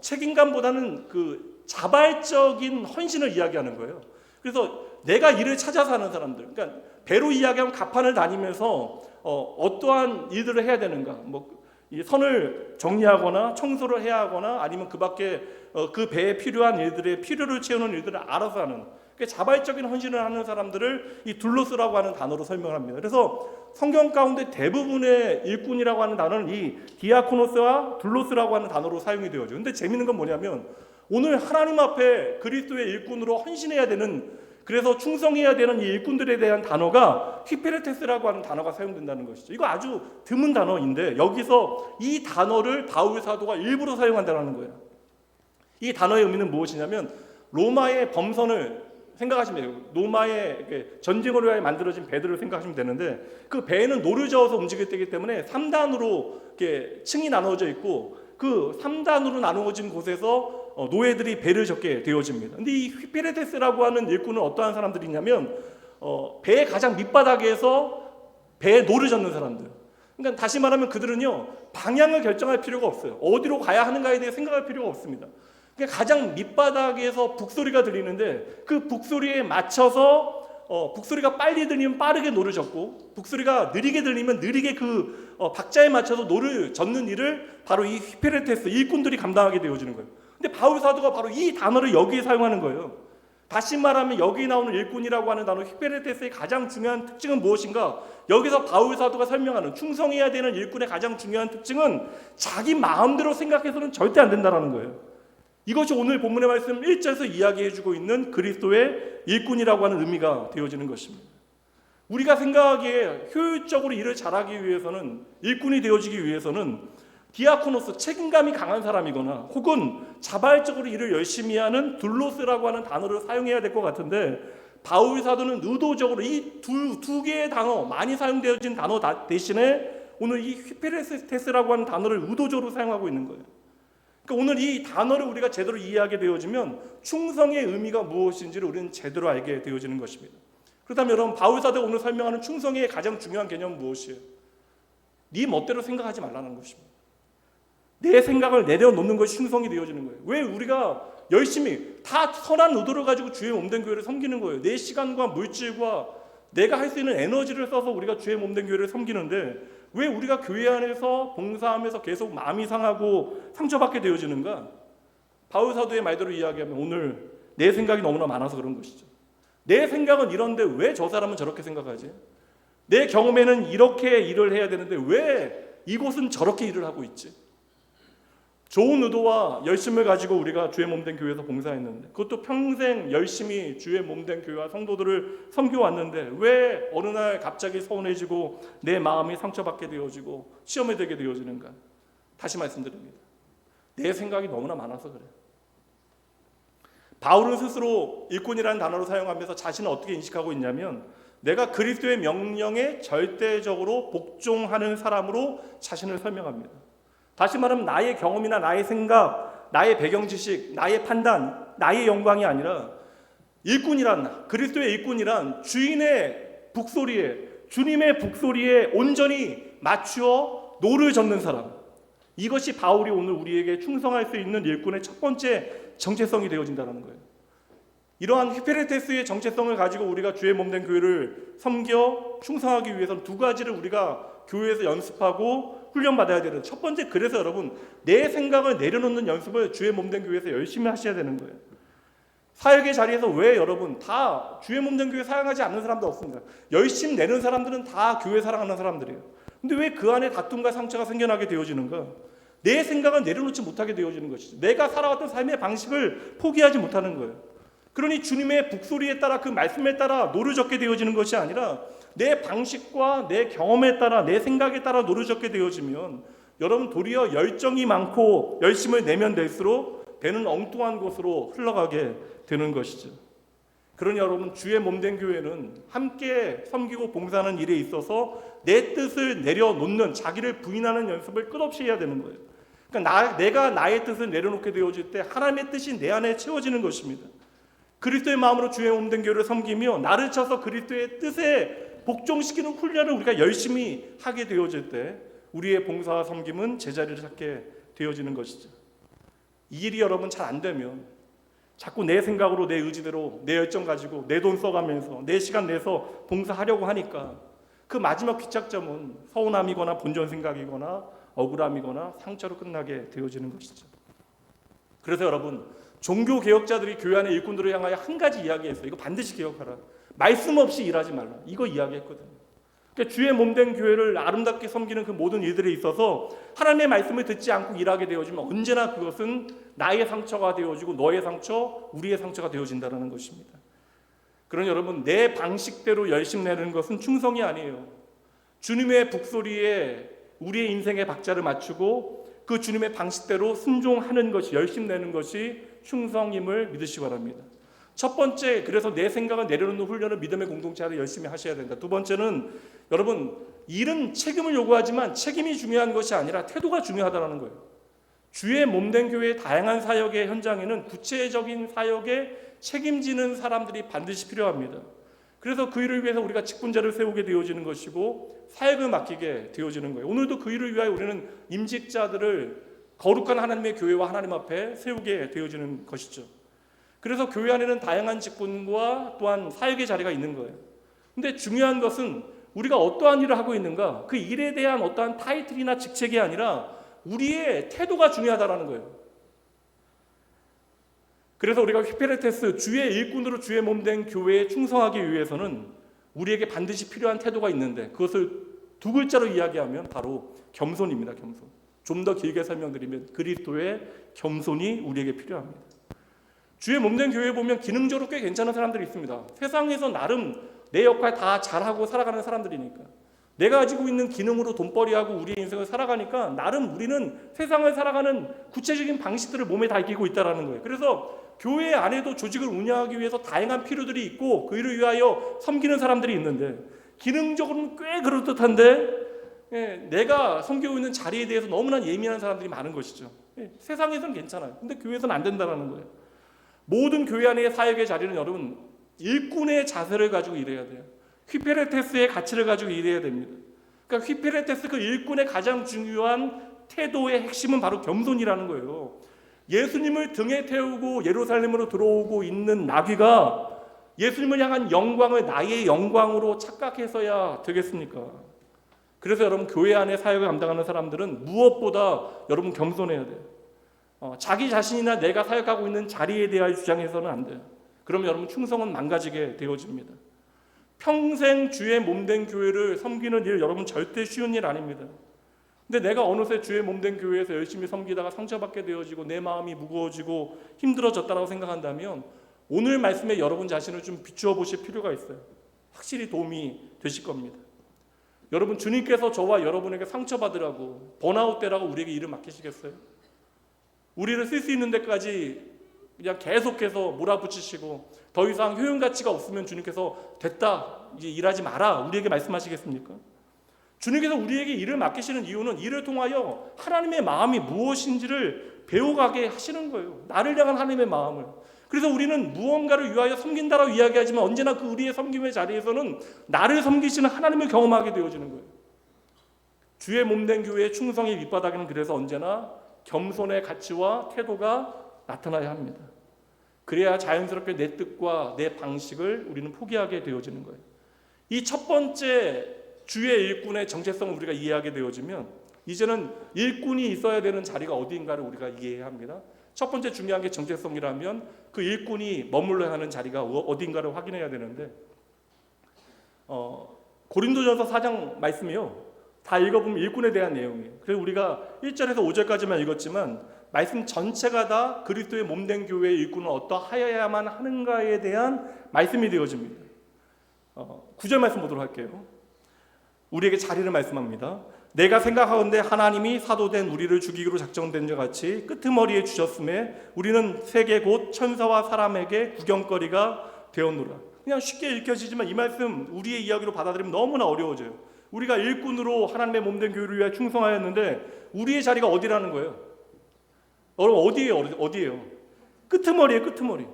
책임감보다는 그 자발적인 헌신을 이야기하는 거예요. 그래서 내가 일을 찾아서 하는 사람들, 그러니까 배로 이야기하면 갑판을 다니면서 어떠한 일들을 해야 되는가, 뭐 이 선을 정리하거나 청소를 해야 하거나 아니면 그 밖에 그 배에 필요한 일들의 필요를 채우는 일들을 알아서 하는 그러니까 자발적인 헌신을 하는 사람들을 이 둘로스라고 하는 단어로 설명합니다. 그래서 성경 가운데 대부분의 일꾼이라고 하는 단어는 이 디아코노스와 둘로스라고 하는 단어로 사용이 되어져. 근데 재미있는 건 뭐냐면 오늘 하나님 앞에 그리스도의 일꾼으로 헌신해야 되는 그래서 충성해야 되는 이 일꾼들에 대한 단어가 히페레테스라고 하는 단어가 사용된다는 것이죠. 이거 아주 드문 단어인데 여기서 이 단어를 바울 사도가 일부러 사용한다는 거예요. 이 단어의 의미는 무엇이냐면 로마의 범선을 생각하시면 돼요. 로마의 전쟁으로 위하여 만들어진 배들을 생각하시면 되는데 그 배에는 노를 저어서 움직일 때이기 때문에 3단으로 이렇게 층이 나누어져 있고 그 3단으로 나누어진 곳에서 노예들이 배를 적게 되어집니다. 근데 이 휘페레테스라고 하는 일꾼은 어떠한 사람들이냐면 배의 가장 밑바닥에서 배에 노를 젓는 사람들. 그러니까 다시 말하면 그들은요 방향을 결정할 필요가 없어요. 어디로 가야 하는가에 대해 생각할 필요가 없습니다. 그러니까 가장 밑바닥에서 북소리가 들리는데 그 북소리에 맞춰서 북소리가 빨리 들리면 빠르게 노를 젓고 북소리가 느리게 들리면 느리게 그 박자에 맞춰서 노를 젓는 일을 바로 이 히페레테스 일꾼들이 감당하게 되어지는 거예요. 근데 바울 사도가 바로 이 단어를 여기에 사용하는 거예요. 다시 말하면 여기 나오는 일꾼이라고 하는 단어 히페레테스의 가장 중요한 특징은 무엇인가? 여기서 바울 사도가 설명하는 충성해야 되는 일꾼의 가장 중요한 특징은 자기 마음대로 생각해서는 절대 안 된다는 거예요. 이것이 오늘 본문의 말씀 1절에서 이야기해주고 있는 그리스도의 일꾼이라고 하는 의미가 되어지는 것입니다. 우리가 생각하기에 효율적으로 일을 잘하기 위해서는, 일꾼이 되어지기 위해서는 디아코노스, 책임감이 강한 사람이거나 혹은 자발적으로 일을 열심히 하는 둘로스라고 하는 단어를 사용해야 될 것 같은데, 바울 사도는 의도적으로 이 두 개의 단어, 많이 사용되어진 단어 대신에 오늘 이 히페레스테스라고 하는 단어를 의도적으로 사용하고 있는 거예요. 그러니까 오늘 이 단어를 우리가 제대로 이해하게 되어지면 충성의 의미가 무엇인지를 우리는 제대로 알게 되어지는 것입니다. 그렇다면 여러분, 바울 사도가 오늘 설명하는 충성의 가장 중요한 개념은 무엇이에요? 네 멋대로 생각하지 말라는 것입니다. 내 생각을 내려놓는 것이 충성이 되어지는 거예요. 왜 우리가 열심히 다 선한 의도를 가지고 주의 몸된 교회를 섬기는 거예요. 내 시간과 물질과 내가 할 수 있는 에너지를 써서 우리가 주의 몸된 교회를 섬기는데 왜 우리가 교회 안에서 봉사하면서 계속 마음이 상하고 상처받게 되어지는가? 바울 사도의 말대로 이야기하면 오늘 내 생각이 너무나 많아서 그런 것이죠. 내 생각은 이런데 왜 저 사람은 저렇게 생각하지? 내 경험에는 이렇게 일을 해야 되는데 왜 이곳은 저렇게 일을 하고 있지? 좋은 의도와 열심을 가지고 우리가 주의 몸된 교회에서 봉사했는데, 그것도 평생 열심히 주의 몸된 교회와 성도들을 섬겨왔는데 왜 어느 날 갑자기 서운해지고 내 마음이 상처받게 되어지고 시험에 들게 되어지는가? 다시 말씀드립니다. 내 생각이 너무나 많아서 그래요. 바울은 스스로 일꾼이라는 단어를 사용하면서 자신을 어떻게 인식하고 있냐면, 내가 그리스도의 명령에 절대적으로 복종하는 사람으로 자신을 설명합니다. 다시 말하면 나의 경험이나 나의 생각, 나의 배경 지식, 나의 판단, 나의 영광이 아니라 그리스도의 일꾼이란 주인의 북소리에, 주님의 북소리에 온전히 맞추어 노를 젓는 사람. 이것이 바울이 오늘 우리에게 충성할 수 있는 일꾼의 첫 번째 정체성이 되어진다는 거예요. 이러한 히페레테스의 정체성을 가지고 우리가 주의 몸된 교회를 섬겨 충성하기 위해서는 두 가지를 우리가 교회에서 연습하고 훈련받아야 되는, 첫 번째, 그래서 여러분 내 생각을 내려놓는 연습을 주의 몸된 교회에서 열심히 하셔야 되는 거예요. 사역의 자리에서 왜 여러분 다 주의 몸된 교회 사랑하지 않는 사람도 없습니다. 열심히 내는 사람들은 다 교회 사랑하는 사람들이에요. 근데 왜 그 안에 다툼과 상처가 생겨나게 되어지는가? 내 생각을 내려놓지 못하게 되어지는 것이죠. 내가 살아왔던 삶의 방식을 포기하지 못하는 거예요. 그러니 주님의 북소리에 따라, 그 말씀에 따라 노르젓게 되어지는 것이 아니라 내 방식과 내 경험에 따라, 내 생각에 따라 노르젓게 되어지면 여러분 도리어 열정이 많고 열심을 내면 낼수록 배는 엉뚱한 곳으로 흘러가게 되는 것이죠. 그러니 여러분, 주의 몸된 교회는 함께 섬기고 봉사하는 일에 있어서 내 뜻을 내려놓는, 자기를 부인하는 연습을 끝없이 해야 되는 거예요. 그러니까 내가 나의 뜻을 내려놓게 되어질 때 하나님의 뜻이 내 안에 채워지는 것입니다. 그리스도의 마음으로 주의 몸된 교회를 섬기며 나를 쳐서 그리스도의 뜻에 복종시키는 훈련을 우리가 열심히 하게 되어질 때 우리의 봉사와 섬김은 제자리를 찾게 되어지는 것이죠. 이 일이 여러분 잘 안 되면 자꾸 내 생각으로, 내 의지대로, 내 열정 가지고 내 돈 써가면서 내 시간 내서 봉사하려고 하니까 그 마지막 귀착점은 서운함이거나 본전 생각이거나 억울함이거나 상처로 끝나게 되어지는 것이죠. 그래서 여러분, 종교 개혁자들이 교회 안의 일꾼들을 향하여 한 가지 이야기했어요. 이거 반드시 기억하라. 말씀 없이 일하지 말라. 이거 이야기했거든요. 그러니까 주의 몸된 교회를 아름답게 섬기는 그 모든 일들에 있어서 하나님의 말씀을 듣지 않고 일하게 되어지면 언제나 그것은 나의 상처가 되어지고 너의 상처, 우리의 상처가 되어진다는 것입니다. 그러니 여러분, 내 방식대로 열심 내는 것은 충성이 아니에요. 주님의 북소리에 우리의 인생의 박자를 맞추고 그 주님의 방식대로 순종하는 것이, 열심 내는 것이 충성임을 믿으시기 바랍니다. 첫 번째, 그래서 내 생각을 내려놓는 훈련을 믿음의 공동체 안에 열심히 하셔야 된다. 두 번째는 여러분, 일은 책임을 요구하지만 책임이 중요한 것이 아니라 태도가 중요하다는 거예요. 주의 몸된 교회의 다양한 사역의 현장에는 구체적인 사역에 책임지는 사람들이 반드시 필요합니다. 그래서 그 일을 위해서 우리가 직분자를 세우게 되어지는 것이고 사역을 맡기게 되어지는 거예요. 오늘도 그 일을 위하여 우리는 임직자들을 거룩한 하나님의 교회와 하나님 앞에 세우게 되어지는 것이죠. 그래서 교회 안에는 다양한 직분과 또한 사역의 자리가 있는 거예요. 근데 중요한 것은 우리가 어떠한 일을 하고 있는가, 그 일에 대한 어떠한 타이틀이나 직책이 아니라 우리의 태도가 중요하다는 거예요. 그래서 우리가 휘페레테스, 주의 일꾼으로 주의 몸된 교회에 충성하기 위해서는 우리에게 반드시 필요한 태도가 있는데, 그것을 두 글자로 이야기하면 바로 겸손입니다. 겸손. 좀 더 길게 설명드리면 그리스도의 겸손이 우리에게 필요합니다. 주의 몸된 교회에 보면 기능적으로 꽤 괜찮은 사람들이 있습니다. 세상에서 나름 내 역할 다 잘하고 살아가는 사람들이니까, 내가 가지고 있는 기능으로 돈벌이하고 우리의 인생을 살아가니까 나름 우리는 세상을 살아가는 구체적인 방식들을 몸에 다 익히고 있다는 거예요. 그래서 교회 안에도 조직을 운영하기 위해서 다양한 필요들이 있고 그 일을 위하여 섬기는 사람들이 있는데, 기능적으로는 꽤 그럴듯한데 내가 섬기고 있는 자리에 대해서 너무나 예민한 사람들이 많은 것이죠. 세상에서는 괜찮아요. 근데 교회에서는 안 된다는 거예요. 모든 교회 안의 사역의 자리는 여러분 일꾼의 자세를 가지고 일해야 돼요. 휘페레테스의 가치를 가지고 일해야 됩니다. 그러니까 휘페레테스, 그 일꾼의 가장 중요한 태도의 핵심은 바로 겸손이라는 거예요. 예수님을 등에 태우고 예루살렘으로 들어오고 있는 나귀가 예수님을 향한 영광을 나의 영광으로 착각해서야 되겠습니까? 그래서 여러분 교회 안에 사역을 감당하는 사람들은 무엇보다 여러분 겸손해야 돼요. 자기 자신이나 내가 사역하고 있는 자리에 대하여 주장해서는 안 돼요. 그러면 여러분 충성은 망가지게 되어집니다. 평생 주의 몸된 교회를 섬기는 일, 여러분 절대 쉬운 일 아닙니다. 근데 내가 어느새 주의 몸된 교회에서 열심히 섬기다가 상처받게 되어지고 내 마음이 무거워지고 힘들어졌다고 생각한다면 오늘 말씀에 여러분 자신을 좀 비추어 보실 필요가 있어요. 확실히 도움이 되실 겁니다. 여러분, 주님께서 저와 여러분에게 상처받으라고, 번아웃 때라고 우리에게 일을 맡기시겠어요? 우리를 쓸 수 있는 데까지 그냥 계속해서 몰아붙이시고 더 이상 효용 가치가 없으면 주님께서 됐다, 이제 일하지 마라, 우리에게 말씀하시겠습니까? 주님께서 우리에게 일을 맡기시는 이유는 이를 통하여 하나님의 마음이 무엇인지를 배워가게 하시는 거예요. 나를 향한 하나님의 마음을. 그래서 우리는 무언가를 위하여 섬긴다라고 이야기하지만 언제나 그 우리의 섬김의 자리에서는 나를 섬기시는 하나님을 경험하게 되어지는 거예요. 주의 몸된 교회의 충성의 밑바닥에는 그래서 언제나 겸손의 가치와 태도가 나타나야 합니다. 그래야 자연스럽게 내 뜻과 내 방식을 우리는 포기하게 되어지는 거예요. 이 첫 번째 주의 일꾼의 정체성을 우리가 이해하게 되어지면 이제는 일꾼이 있어야 되는 자리가 어디인가를 우리가 이해해야 합니다. 첫 번째 중요한 게 정체성이라면 그 일꾼이 머물러야 하는 자리가 어딘가를 확인해야 되는데, 고린도전서 4장 말씀이요, 다 읽어보면 일꾼에 대한 내용이에요. 그래서 우리가 1절에서 5절까지만 읽었지만 말씀 전체가 다 그리스도의 몸된 교회의 일꾼은 어떠하여야만 하는가에 대한 말씀이 되어집니다. 9절 말씀 보도록 할게요. 우리에게 자리를 말씀합니다. 내가 생각하건대 하나님이 사도된 우리를 죽이기로 작정된 것 같이 끄트머리에 주셨음에 우리는 세계 곧 천사와 사람에게 구경거리가 되었노라. 그냥 쉽게 읽혀지지만 이 말씀 우리의 이야기로 받아들이면 너무나 어려워져요. 우리가 일꾼으로 하나님의 몸된 교회를 위해 충성하였는데 우리의 자리가 어디라는 거예요? 여러분, 어디예요? 끄트머리예요. 끄트머리.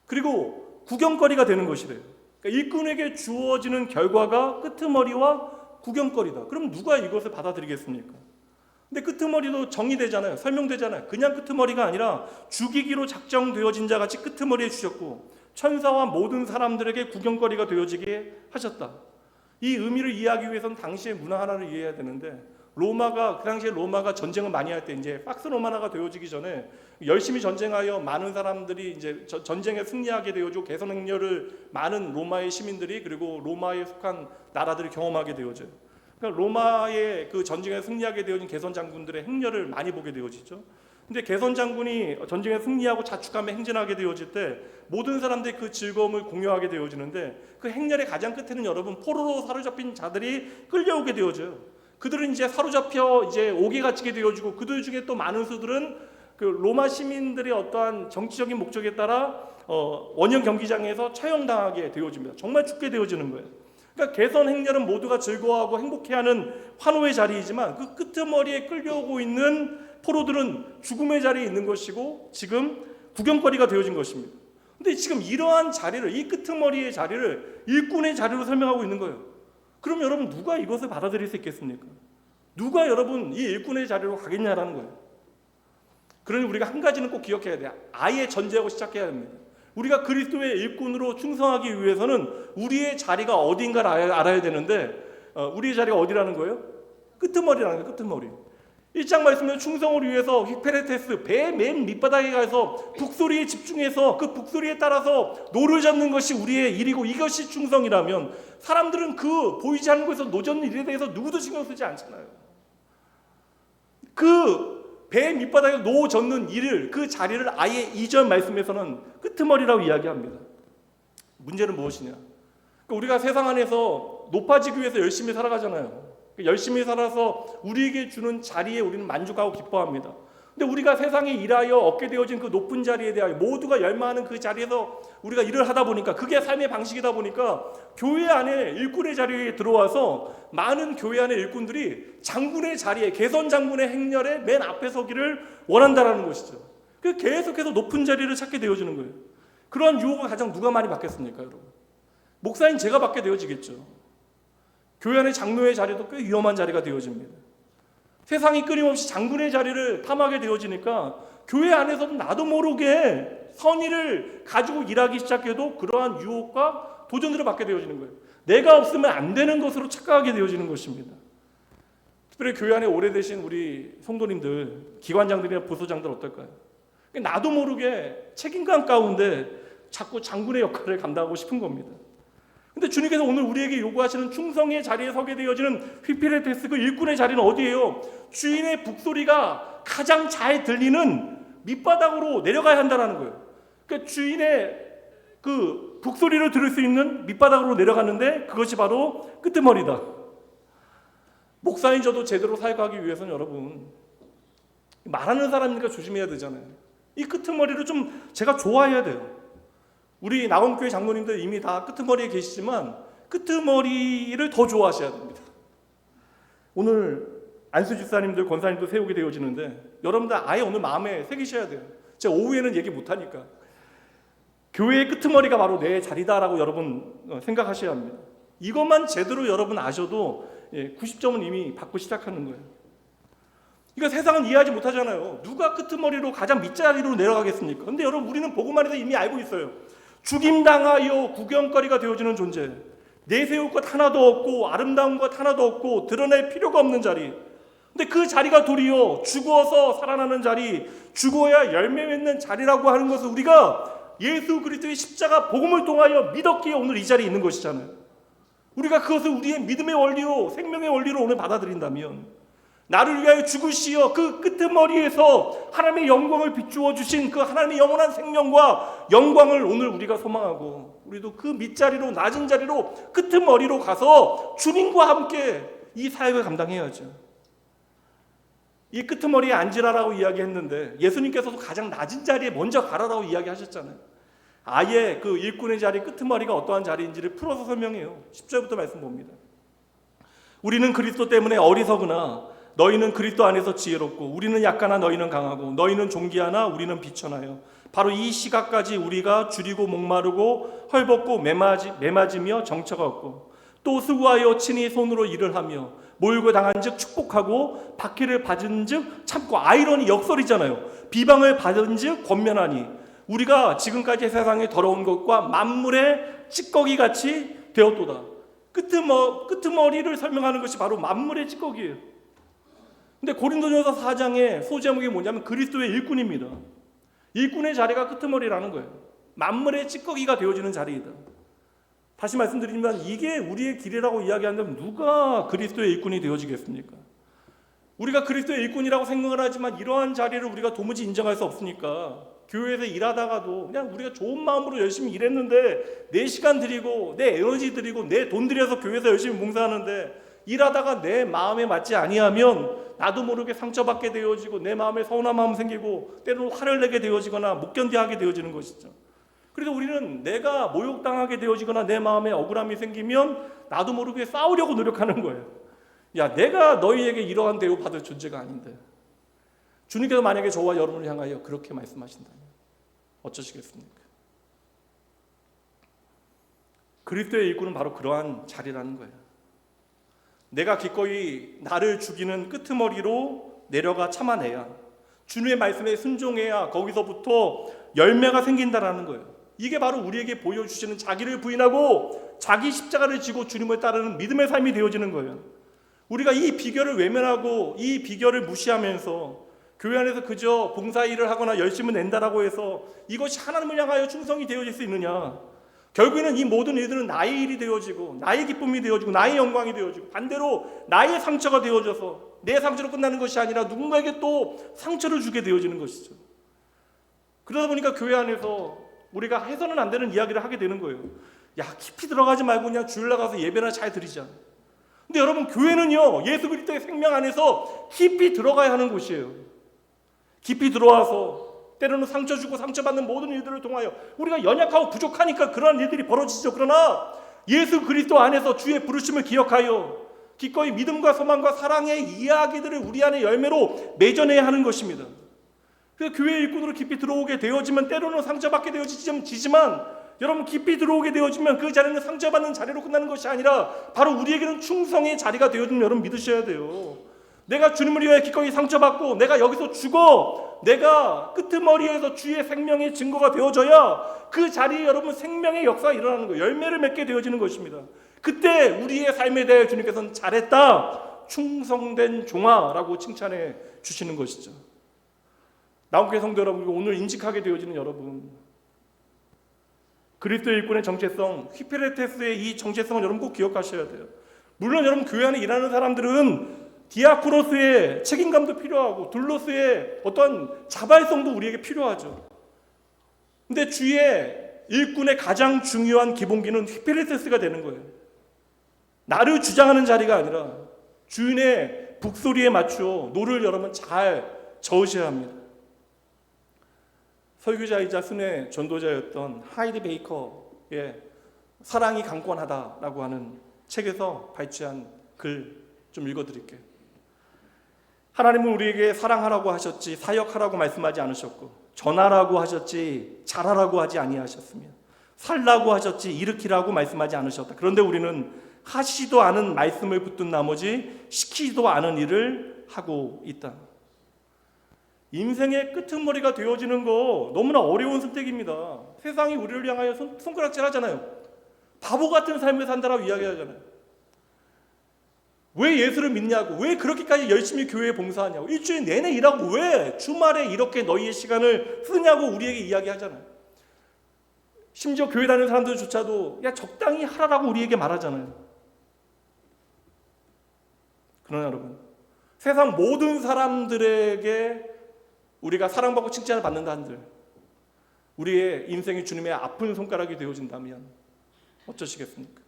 그리고 구경거리가 되는 것이래요. 그러니까 일꾼에게 주어지는 결과가 끄트머리와 구경거리다. 그럼 누가 이것을 받아들이겠습니까? 근데 끄트머리도 정의되잖아요. 설명되잖아요. 그냥 끄트머리가 아니라 죽이기로 작정되어진 자 같이 끄트머리에 주셨고 천사와 모든 사람들에게 구경거리가 되어지게 하셨다. 이 의미를 이해하기 위해서는 당시의 문화 하나를 이해해야 되는데, 그 당시에 로마가 전쟁을 많이 할 때 이제 박스 로마나가 되어지기 전에 열심히 전쟁하여 많은 사람들이 이제 전쟁에 승리하게 되어지고 개선 행렬을 많은 로마의 시민들이, 그리고 로마에 속한 나라들이 경험하게 되어져요. 그러니까 로마의 그 전쟁에 승리하게 되어진 개선 장군들의 행렬을 많이 보게 되어지죠. 근데 개선 장군이 전쟁에 승리하고 자축하며 행진하게 되어질 때 모든 사람들이 그 즐거움을 공유하게 되어지는데, 그 행렬의 가장 끝에는 여러분 포로로 사로잡힌 자들이 끌려오게 되어져요. 그들은 이제 사로잡혀 이제 옥에 갇히게 되어지고, 그들 중에 또 많은 수들은 그 로마 시민들의 어떠한 정치적인 목적에 따라 원형 경기장에서 처형당하게 되어집니다. 정말 죽게 되어지는 거예요. 그러니까 개선 행렬은 모두가 즐거워하고 행복해하는 환호의 자리이지만 그 끄트머리에 끌려오고 있는 포로들은 죽음의 자리에 있는 것이고 지금 구경거리가 되어진 것입니다. 근데 지금 이러한 자리를, 이 끄트머리의 자리를 일꾼의 자리로 설명하고 있는 거예요. 그럼 여러분, 누가 이것을 받아들일 수 있겠습니까? 누가 여러분 이 일꾼의 자리로 가겠냐라는 거예요. 그러니 우리가 한 가지는 꼭 기억해야 돼요. 아예 전제하고 시작해야 합니다. 우리가 그리스도의 일꾼으로 충성하기 위해서는 우리의 자리가 어딘가를 알아야 되는데, 우리의 자리가 어디라는 거예요? 끄트머리라는 거예요. 끄트머리. 1장 말씀에 충성을 위해서 히페레테스 배 맨 밑바닥에 가서 북소리에 집중해서 그 북소리에 따라서 노를 젓는 것이 우리의 일이고 이것이 충성이라면 사람들은 그 보이지 않는 곳에서 노 젓는 일에 대해서 누구도 신경 쓰지 않잖아요. 그 배 밑바닥에 노 젓는 일을, 그 자리를 아예 2절 말씀에서는 끄트머리라고 이야기합니다. 문제는 무엇이냐? 그러니까 우리가 세상 안에서 높아지기 위해서 열심히 살아가잖아요. 열심히 살아서 우리에게 주는 자리에 우리는 만족하고 기뻐합니다. 근데 우리가 세상에 일하여 얻게 되어진 그 높은 자리에 대하여 모두가 열망하는 그 자리에서 우리가 일을 하다 보니까 그게 삶의 방식이다 보니까 교회 안에 일꾼의 자리에 들어와서 많은 교회 안의 일꾼들이 장군의 자리에, 개선 장군의 행렬에 맨 앞에 서기를 원한다라는 것이죠. 그래서 계속해서 높은 자리를 찾게 되어지는 거예요. 그러한 유혹을 가장 누가 많이 받겠습니까, 여러분? 목사인 제가 받게 되어지겠죠. 교회 안의 장로의 자리도 꽤 위험한 자리가 되어집니다. 세상이 끊임없이 장군의 자리를 탐하게 되어지니까 교회 안에서도 나도 모르게 선의를 가지고 일하기 시작해도 그러한 유혹과 도전들을 받게 되어지는 거예요. 내가 없으면 안 되는 것으로 착각하게 되어지는 것입니다. 특별히 교회 안에 오래되신 우리 성도님들, 기관장들이나 부소장들 어떨까요? 나도 모르게 책임감 가운데 자꾸 장군의 역할을 감당하고 싶은 겁니다. 근데 주님께서 오늘 우리에게 요구하시는 충성의 자리에 서게 되어지는 휘피레테스 그 일꾼의 자리는 어디예요? 주인의 북소리가 가장 잘 들리는 밑바닥으로 내려가야 한다는 거예요. 그러니까 주인의 그 북소리를 들을 수 있는 밑바닥으로 내려갔는데 그것이 바로 끄트머리다. 목사인 저도 제대로 사역하기 위해서는 여러분 말하는 사람이니까 조심해야 되잖아요. 이 끄트머리를 좀 제가 좋아해야 돼요. 우리 나원교회 장로님들 이미 다 끄트머리에 계시지만 끄트머리를 더 좋아하셔야 됩니다. 오늘 안수집사님들, 권사님도 세우게 되어지는데 여러분들 아예 오늘 마음에 새기셔야 돼요. 제가 오후에는 얘기 못하니까 교회의 끄트머리가 바로 내 자리다라고 여러분 생각하셔야 합니다. 이것만 제대로 여러분 아셔도 90점은 이미 받고 시작하는 거예요. 이거 세상은 이해하지 못하잖아요. 누가 끄트머리로 가장 밑자리로 내려가겠습니까? 근데 여러분 우리는 보고만 해서 이미 알고 있어요. 죽임당하여 구경거리가 되어지는 존재, 내세울 것 하나도 없고 아름다운 것 하나도 없고 드러낼 필요가 없는 자리. 근데 그 자리가 도리어 죽어서 살아나는 자리, 죽어야 열매 맺는 자리라고 하는 것을 우리가 예수 그리스도의 십자가 복음을 통하여 믿었기에 오늘 이 자리에 있는 것이잖아요. 우리가 그것을 우리의 믿음의 원리로, 생명의 원리로 오늘 받아들인다면 나를 위하여 죽으시어 그 끄트머리에서 하나님의 영광을 비추어 주신 그 하나님의 영원한 생명과 영광을 오늘 우리가 소망하고 우리도 그 밑자리로, 낮은 자리로, 끄트머리로 가서 주님과 함께 이 사역을 감당해야죠. 이 끄트머리에 앉으라라고 이야기했는데 예수님께서도 가장 낮은 자리에 먼저 가라라고 이야기하셨잖아요. 아예 그 일꾼의 자리, 끄트머리가 어떠한 자리인지를 풀어서 설명해요. 10절부터 말씀 봅니다. 우리는 그리스도 때문에 어리석으나 너희는 그리스도 안에서 지혜롭고 우리는 약하나 너희는 강하고 너희는 존귀하나 우리는 비천하여 바로 이 시각까지 우리가 줄이고 목마르고 헐벗고 매맞으며 정처가 없고 또 수고하여 친히 손으로 일을 하며 모욕을 당한 즉 축복하고 박해를 받은 즉 참고. 아이러니 역설이잖아요. 비방을 받은 즉 권면하니 우리가 지금까지 세상에 더러운 것과 만물의 찌꺼기 같이 되었도다. 끄트머리를 설명하는 것이 바로 만물의 찌꺼기예요. 근데 고린도전서 4장의 소제목이 뭐냐면 그리스도의 일꾼입니다. 일꾼의 자리가 끄트머리라는 거예요. 만물의 찌꺼기가 되어지는 자리이다. 다시 말씀드리지만 이게 우리의 길이라고 이야기한다면 누가 그리스도의 일꾼이 되어지겠습니까? 우리가 그리스도의 일꾼이라고 생각을 하지만 이러한 자리를 우리가 도무지 인정할 수 없으니까 교회에서 일하다가도 그냥 우리가 좋은 마음으로 열심히 일했는데 내 시간 들이고 내 에너지 들이고 내 돈 들여서 교회에서 열심히 봉사하는데 일하다가 내 마음에 맞지 아니하면 나도 모르게 상처받게 되어지고 내 마음에 서운한 마음 생기고 때로는 화를 내게 되어지거나 못 견디하게 되어지는 것이죠. 그래서 우리는 내가 모욕당하게 되어지거나 내 마음에 억울함이 생기면 나도 모르게 싸우려고 노력하는 거예요. 야, 내가 너희에게 이러한 대우 받을 존재가 아닌데. 주님께서 만약에 저와 여러분을 향하여 그렇게 말씀하신다면 어쩌시겠습니까? 그리스도의 일꾼은 바로 그러한 자리라는 거예요. 내가 기꺼이 나를 죽이는 끄트머리로 내려가 참아내야, 주님의 말씀에 순종해야 거기서부터 열매가 생긴다라는 거예요. 이게 바로 우리에게 보여주시는 자기를 부인하고 자기 십자가를 지고 주님을 따르는 믿음의 삶이 되어지는 거예요. 우리가 이 비결을 외면하고 이 비결을 무시하면서 교회 안에서 그저 봉사일을 하거나 열심을 낸다라고 해서 이것이 하나님을 향하여 충성이 되어질 수 있느냐? 결국에는 이 모든 일들은 나의 일이 되어지고 나의 기쁨이 되어지고 나의 영광이 되어지고 반대로 나의 상처가 되어져서 내 상처로 끝나는 것이 아니라 누군가에게 또 상처를 주게 되어지는 것이죠. 그러다 보니까 교회 안에서 우리가 해서는 안 되는 이야기를 하게 되는 거예요. 야, 깊이 들어가지 말고 그냥 주일 나가서 예배나 잘 드리자. 근데 여러분, 교회는요, 예수 그리스도의 생명 안에서 깊이 들어가야 하는 곳이에요. 깊이 들어와서 때로는 상처 주고 상처받는 모든 일들을 통하여 우리가 연약하고 부족하니까 그러한 일들이 벌어지죠. 그러나 예수 그리스도 안에서 주의 부르심을 기억하여 기꺼이 믿음과 소망과 사랑의 이야기들을 우리 안에 열매로 맺어내야 하는 것입니다. 그래서 교회 일꾼으로 깊이 들어오게 되어지면 때로는 상처받게 되어지지만 여러분, 깊이 들어오게 되어지면 그 자리는 상처받는 자리로 끝나는 것이 아니라 바로 우리에게는 충성의 자리가 되어지면 여러분 믿으셔야 돼요. 내가 주님을 위하여 기꺼이 상처받고 내가 여기서 죽어 내가 끄트머리에서 주의 생명의 증거가 되어져야 그 자리에 여러분 생명의 역사가 일어나는 거예요. 열매를 맺게 되어지는 것입니다. 그때 우리의 삶에 대해 주님께서는 잘했다, 충성된 종아라고 칭찬해 주시는 것이죠. 나온교회 성도 여러분, 오늘 인직하게 되어지는 여러분, 그리스도 일꾼의 정체성, 휘페레테스의 이 정체성을 여러분 꼭 기억하셔야 돼요. 물론 여러분 교회 안에 일하는 사람들은 디아코노스의 책임감도 필요하고 둘로스의 어떤 자발성도 우리에게 필요하죠. 근데 주의 일꾼의 가장 중요한 기본기는 휘페레테스가 되는 거예요. 나를 주장하는 자리가 아니라 주인의 북소리에 맞추어 노를 여러분 잘 저으셔야 합니다. 설교자이자 순회 전도자였던 하이디 베이커의 사랑이 강권하다라고 하는 책에서 발췌한 글 좀 읽어드릴게요. 하나님은 우리에게 사랑하라고 하셨지 사역하라고 말씀하지 않으셨고, 전하라고 하셨지 잘하라고 하지 아니하셨으며, 살라고 하셨지 일으키라고 말씀하지 않으셨다. 그런데 우리는 하시지도 않은 말씀을 붙든 나머지 시키지도 않은 일을 하고 있다. 인생의 끄트머리가 되어지는 거 너무나 어려운 선택입니다. 세상이 우리를 향하여 손가락질 하잖아요. 바보 같은 삶을 산다라고 이야기하잖아요. 왜 예수를 믿냐고, 왜 그렇게까지 열심히 교회에 봉사하냐고, 일주일 내내 일하고 왜 주말에 이렇게 너희의 시간을 쓰냐고 우리에게 이야기하잖아요. 심지어 교회 다니는 사람들조차도 야 적당히 하라라고 우리에게 말하잖아요. 그러나 여러분, 세상 모든 사람들에게 우리가 사랑받고 칭찬을 받는다 한들 우리의 인생이 주님의 아픈 손가락이 되어진다면 어쩌시겠습니까?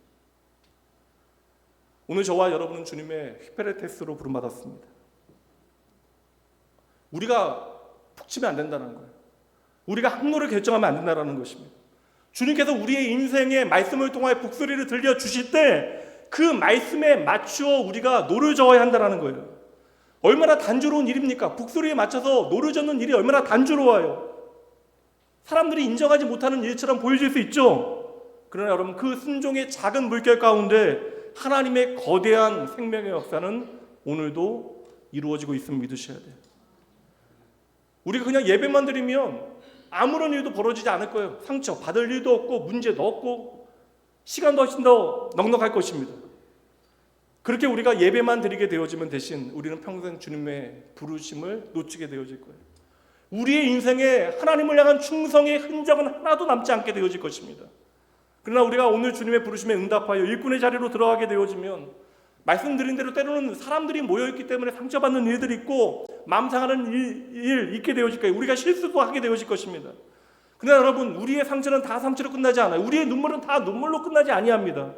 오늘 저와 여러분은 주님의 휘페레테스로 부름받았습니다. 우리가 푹 치면 안 된다는 거예요. 우리가 항로를 결정하면 안 된다는 것입니다. 주님께서 우리의 인생의 말씀을 통하여 북소리를 들려주실 때 그 말씀에 맞추어 우리가 노를 저어야 한다는 거예요. 얼마나 단조로운 일입니까? 북소리에 맞춰서 노를 젓는 일이 얼마나 단조로워요. 사람들이 인정하지 못하는 일처럼 보여질 수 있죠. 그러나 여러분, 그 순종의 작은 물결 가운데 하나님의 거대한 생명의 역사는 오늘도 이루어지고 있음을 믿으셔야 돼요. 우리가 그냥 예배만 드리면 아무런 일도 벌어지지 않을 거예요. 상처 받을 일도 없고 문제도 없고 시간도 훨씬 더 넉넉할 것입니다. 그렇게 우리가 예배만 드리게 되어지면 대신 우리는 평생 주님의 부르심을 놓치게 되어질 거예요. 우리의 인생에 하나님을 향한 충성의 흔적은 하나도 남지 않게 되어질 것입니다. 그러나 우리가 오늘 주님의 부르심에 응답하여 일꾼의 자리로 들어가게 되어지면 말씀드린 대로 때로는 사람들이 모여있기 때문에 상처받는 일들이 있고 마음 상하는 일 있게 되어질 거예요. 우리가 실수도 하게 되어질 것입니다. 그러나 여러분, 우리의 상처는 다 상처로 끝나지 않아요. 우리의 눈물은 다 눈물로 끝나지 아니합니다.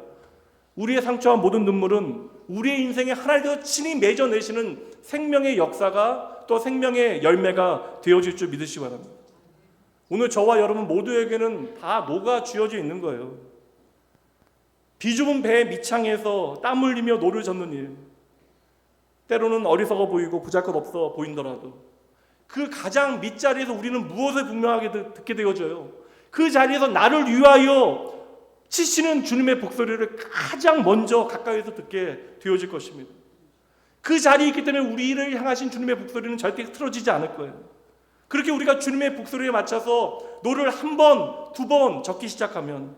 우리의 상처와 모든 눈물은 우리의 인생에 하나님께서 친히 맺어내시는 생명의 역사가 또 생명의 열매가 되어질 줄 믿으시기 바랍니다. 오늘 저와 여러분 모두에게는 다 녹아 쥐어져 있는 거예요. 비좁은 배의 밑창에서 땀 흘리며 노를 젓는 일, 때로는 어리석어 보이고 보잘것없어 보인더라도 그 가장 밑자리에서 우리는 무엇을 분명하게 듣게 되어져요. 그 자리에서 나를 위하여 치시는 주님의 목소리를 가장 먼저 가까이서 듣게 되어질 것입니다. 그 자리에 있기 때문에 우리를 향하신 주님의 목소리는 절대 틀어지지 않을 거예요. 그렇게 우리가 주님의 목소리에 맞춰서 노를 한 번, 두 번 적기 시작하면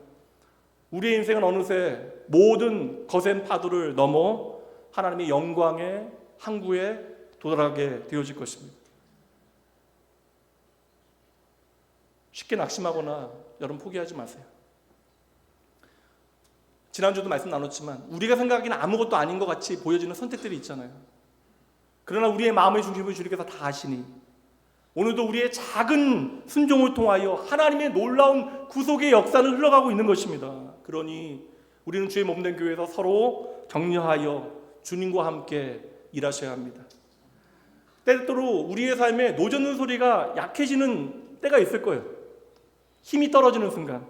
우리의 인생은 어느새 모든 거센 파도를 넘어 하나님의 영광의 항구에 도달하게 되어질 것입니다. 쉽게 낙심하거나 여러분 포기하지 마세요. 지난주도 말씀 나눴지만 우리가 생각하기는 아무것도 아닌 것 같이 보여지는 선택들이 있잖아요. 그러나 우리의 마음의 중심을 주님께서 다 아시니 오늘도 우리의 작은 순종을 통하여 하나님의 놀라운 구속의 역사는 흘러가고 있는 것입니다. 그러니 우리는 주의 몸된 교회에서 서로 격려하여 주님과 함께 일하셔야 합니다. 때때로 우리의 삶에 노젓는 소리가 약해지는 때가 있을 거예요. 힘이 떨어지는 순간,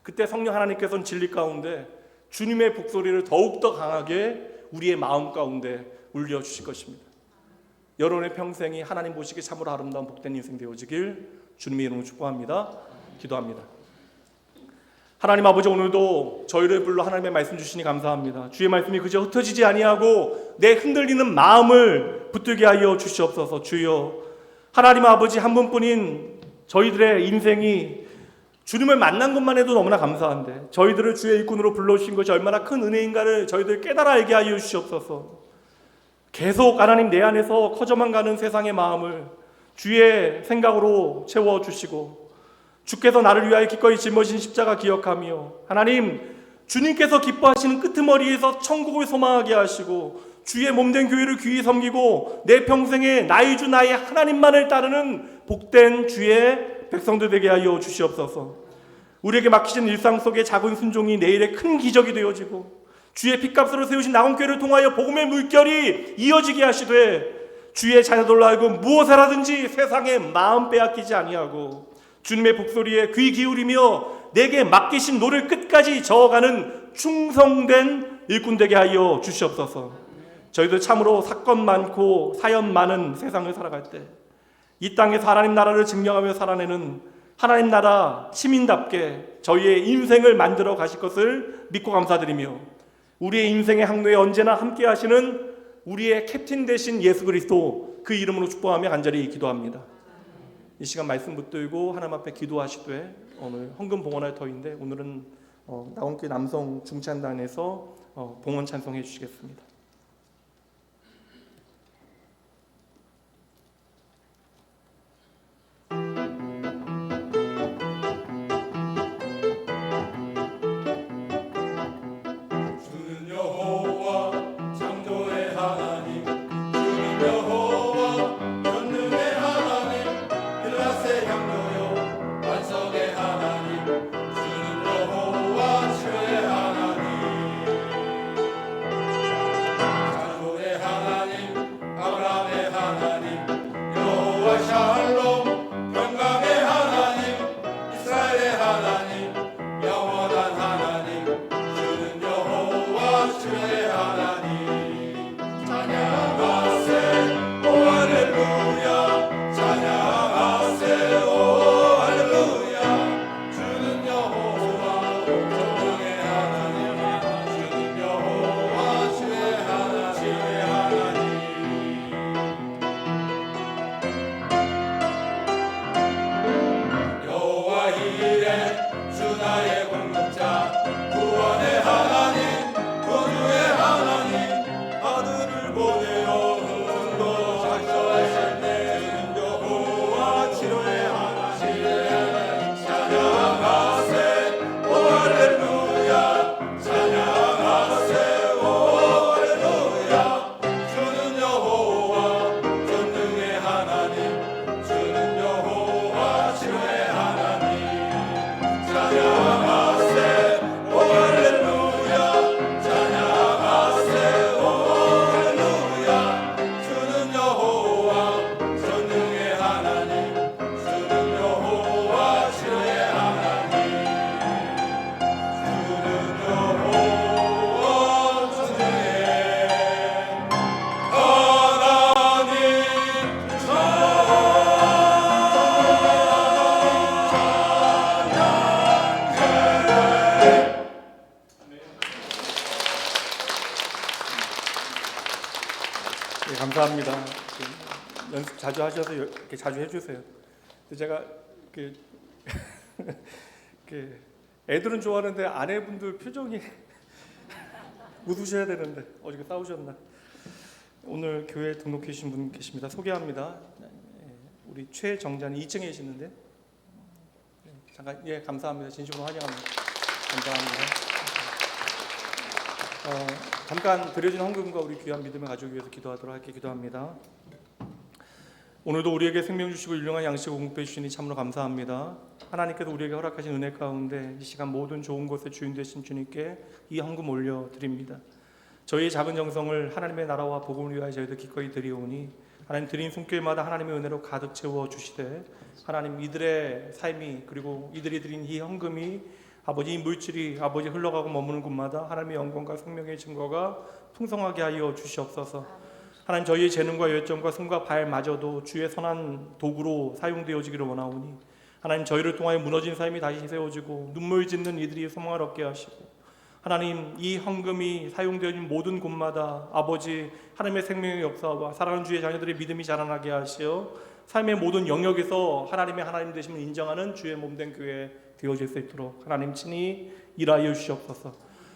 그때 성령 하나님께서는 진리 가운데 주님의 북소리를 더욱더 강하게 우리의 마음 가운데 울려주실 것입니다. 여러분의 평생이 하나님 보시기에 참으로 아름다운 복된 인생 되어지길 주님의 이름으로 축복합니다. 기도합니다. 하나님 아버지, 오늘도 저희를 불러 하나님의 말씀 주시니 감사합니다. 주의 말씀이 그저 흩어지지 아니하고 내 흔들리는 마음을 붙들게 하여 주시옵소서. 주여, 하나님 아버지, 한 분뿐인 저희들의 인생이 주님을 만난 것만 해도 너무나 감사한데 저희들을 주의 일꾼으로 불러주신 것이 얼마나 큰 은혜인가를 저희들 깨달아 알게 하여 주시옵소서. 계속 하나님 내 안에서 커져만 가는 세상의 마음을 주의 생각으로 채워주시고, 주께서 나를 위하여 기꺼이 짊어진 십자가 기억하며 하나님 주님께서 기뻐하시는 끄트머리에서 천국을 소망하게 하시고 주의 몸된 교회를 귀히 섬기고 내 평생에 나의 주 나의 하나님만을 따르는 복된 주의 백성들 되게 하여 주시옵소서. 우리에게 맡기신 일상 속의 작은 순종이 내일의 큰 기적이 되어지고 주의 핏값으로 세우신 낙원교회를 통하여 복음의 물결이 이어지게 하시되 주의 자녀들로 하여금 무엇이라든지 세상에 마음 빼앗기지 아니하고 주님의 복소리에 귀 기울이며 내게 맡기신 노를 끝까지 저어가는 충성된 일꾼 되게 하여 주시옵소서. 저희들 참으로 사건 많고 사연 많은 세상을 살아갈 때 이 땅에서 하나님 나라를 증명하며 살아내는 하나님 나라 시민답게 저희의 인생을 만들어 가실 것을 믿고 감사드리며 우리의 인생의 항로에 언제나 함께 하시는 우리의 캡틴 되신 예수 그리스도 그 이름으로 축복하며 간절히 기도합니다. 이 시간 말씀 붙들고 하나님 앞에 기도하시되 오늘 헌금 봉헌할 터인데 오늘은 낙원교회 남성 중찬단에서 봉헌 찬송해 주시겠습니다. 감사합니다. 연습 자주 하셔서 이렇게 자주 해주세요. 제가 애들은 좋아하는데 아내분들 표정이 웃으셔야 되는데 어저께 싸우셨나? 오늘 교회에 등록해 주신 분 계십니다. 소개합니다. 우리 최정자님 2층에 계시는데 잠깐 감사합니다. 진심으로 환영합니다. 감사합니다. 잠깐 드려진 헌금과 우리 귀한 믿음의 가족 위해서 기도하도록 할게. 기도합니다. 오늘도 우리에게 생명 주시고 율령한 양식을 공급해 주시니 참으로 감사합니다. 하나님께서 우리에게 허락하신 은혜 가운데 이 시간 모든 좋은 것의 주인 되신 주님께 이 헌금 올려드립니다. 저희의 작은 정성을 하나님의 나라와 복음을 위하여 저희도 기꺼이 드리오니 하나님 드린 손길마다 하나님의 은혜로 가득 채워 주시되 하나님 이들의 삶이 그리고 이들이 드린 이 헌금이 아버지 이 물질이 아버지 흘러가고 머무는 곳마다 하나님의 영광과 생명의 증거가 풍성하게 하여 주시옵소서. 하나님 저희의 재능과 열정과 손과 발마저도 주의 선한 도구로 사용되어지기를 원하오니 하나님 저희를 통하여 무너진 삶이 다시 세워지고 눈물 짓는 이들이 소망을 얻게 하시고 하나님 이 헌금이 사용되어진 모든 곳마다 아버지 하나님의 생명의 역사와 사랑하는 주의 자녀들의 믿음이 자라나게 하시어 삶의 모든 영역에서 하나님의 하나님 되심을 인정하는 주의 몸된 교회 되어질 수 있도록 하나님 친히 일하여 주시옵소서.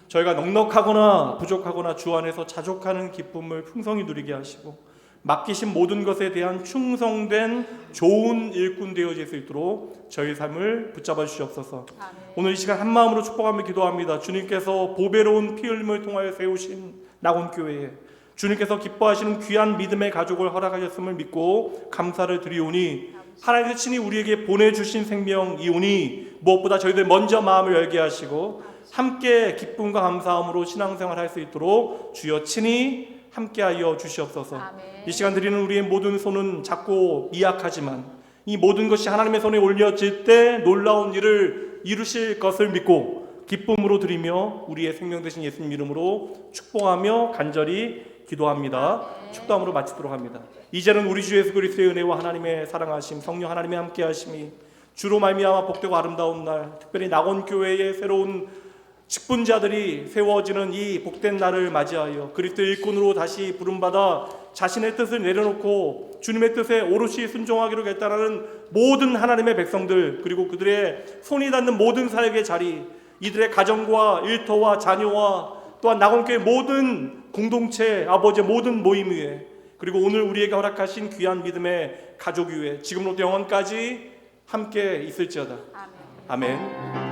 저희가 넉넉하거나 부족하거나 주 안에서 자족하는 기쁨을 풍성히 누리게 하시고 맡기신 모든 것에 대한 충성된 좋은 일꾼 되어질 수 있도록 저희 삶을 붙잡아 주시옵소서. 아멘. 오늘 이 시간 한마음으로 축복하며 기도합니다. 주님께서 보배로운 피 흘림을 통하여 세우신 낙원교회에 주님께서 기뻐하시는 귀한 믿음의 가족을 허락하셨음을 믿고 감사를 드리오니 하나님께서 친히 우리에게 보내주신 생명이오니 무엇보다 저희들 먼저 마음을 열게 하시고 함께 기쁨과 감사함으로 신앙생활 할 수 있도록 주여 친히 함께하여 주시옵소서. 아멘. 이 시간 드리는 우리의 모든 손은 작고 미약하지만 이 모든 것이 하나님의 손에 올려질 때 놀라운 일을 이루실 것을 믿고 기쁨으로 드리며 우리의 생명 되신 예수님 이름으로 축복하며 간절히 기도합니다. 축도함으로 마치도록 합니다. 이제는 우리 주 예수 그리스도의 은혜와 하나님의 사랑하심 성령 하나님의 함께하심이 주로 말미암아 복되고 아름다운 날 특별히 낙원교회의 새로운 직분자들이 세워지는 이 복된 날을 맞이하여 그리스도의 일꾼으로 다시 부름받아 자신의 뜻을 내려놓고 주님의 뜻에 오롯이 순종하기로 결단하는 모든 하나님의 백성들 그리고 그들의 손이 닿는 모든 사역의 자리 이들의 가정과 일터와 자녀와 또한 낙원교회 모든 공동체 아버지의 모든 모임 위에 그리고 오늘 우리에게 허락하신 귀한 믿음의 가족 위에 지금부터 영원까지 함께 있을지어다. 아멘. 아멘.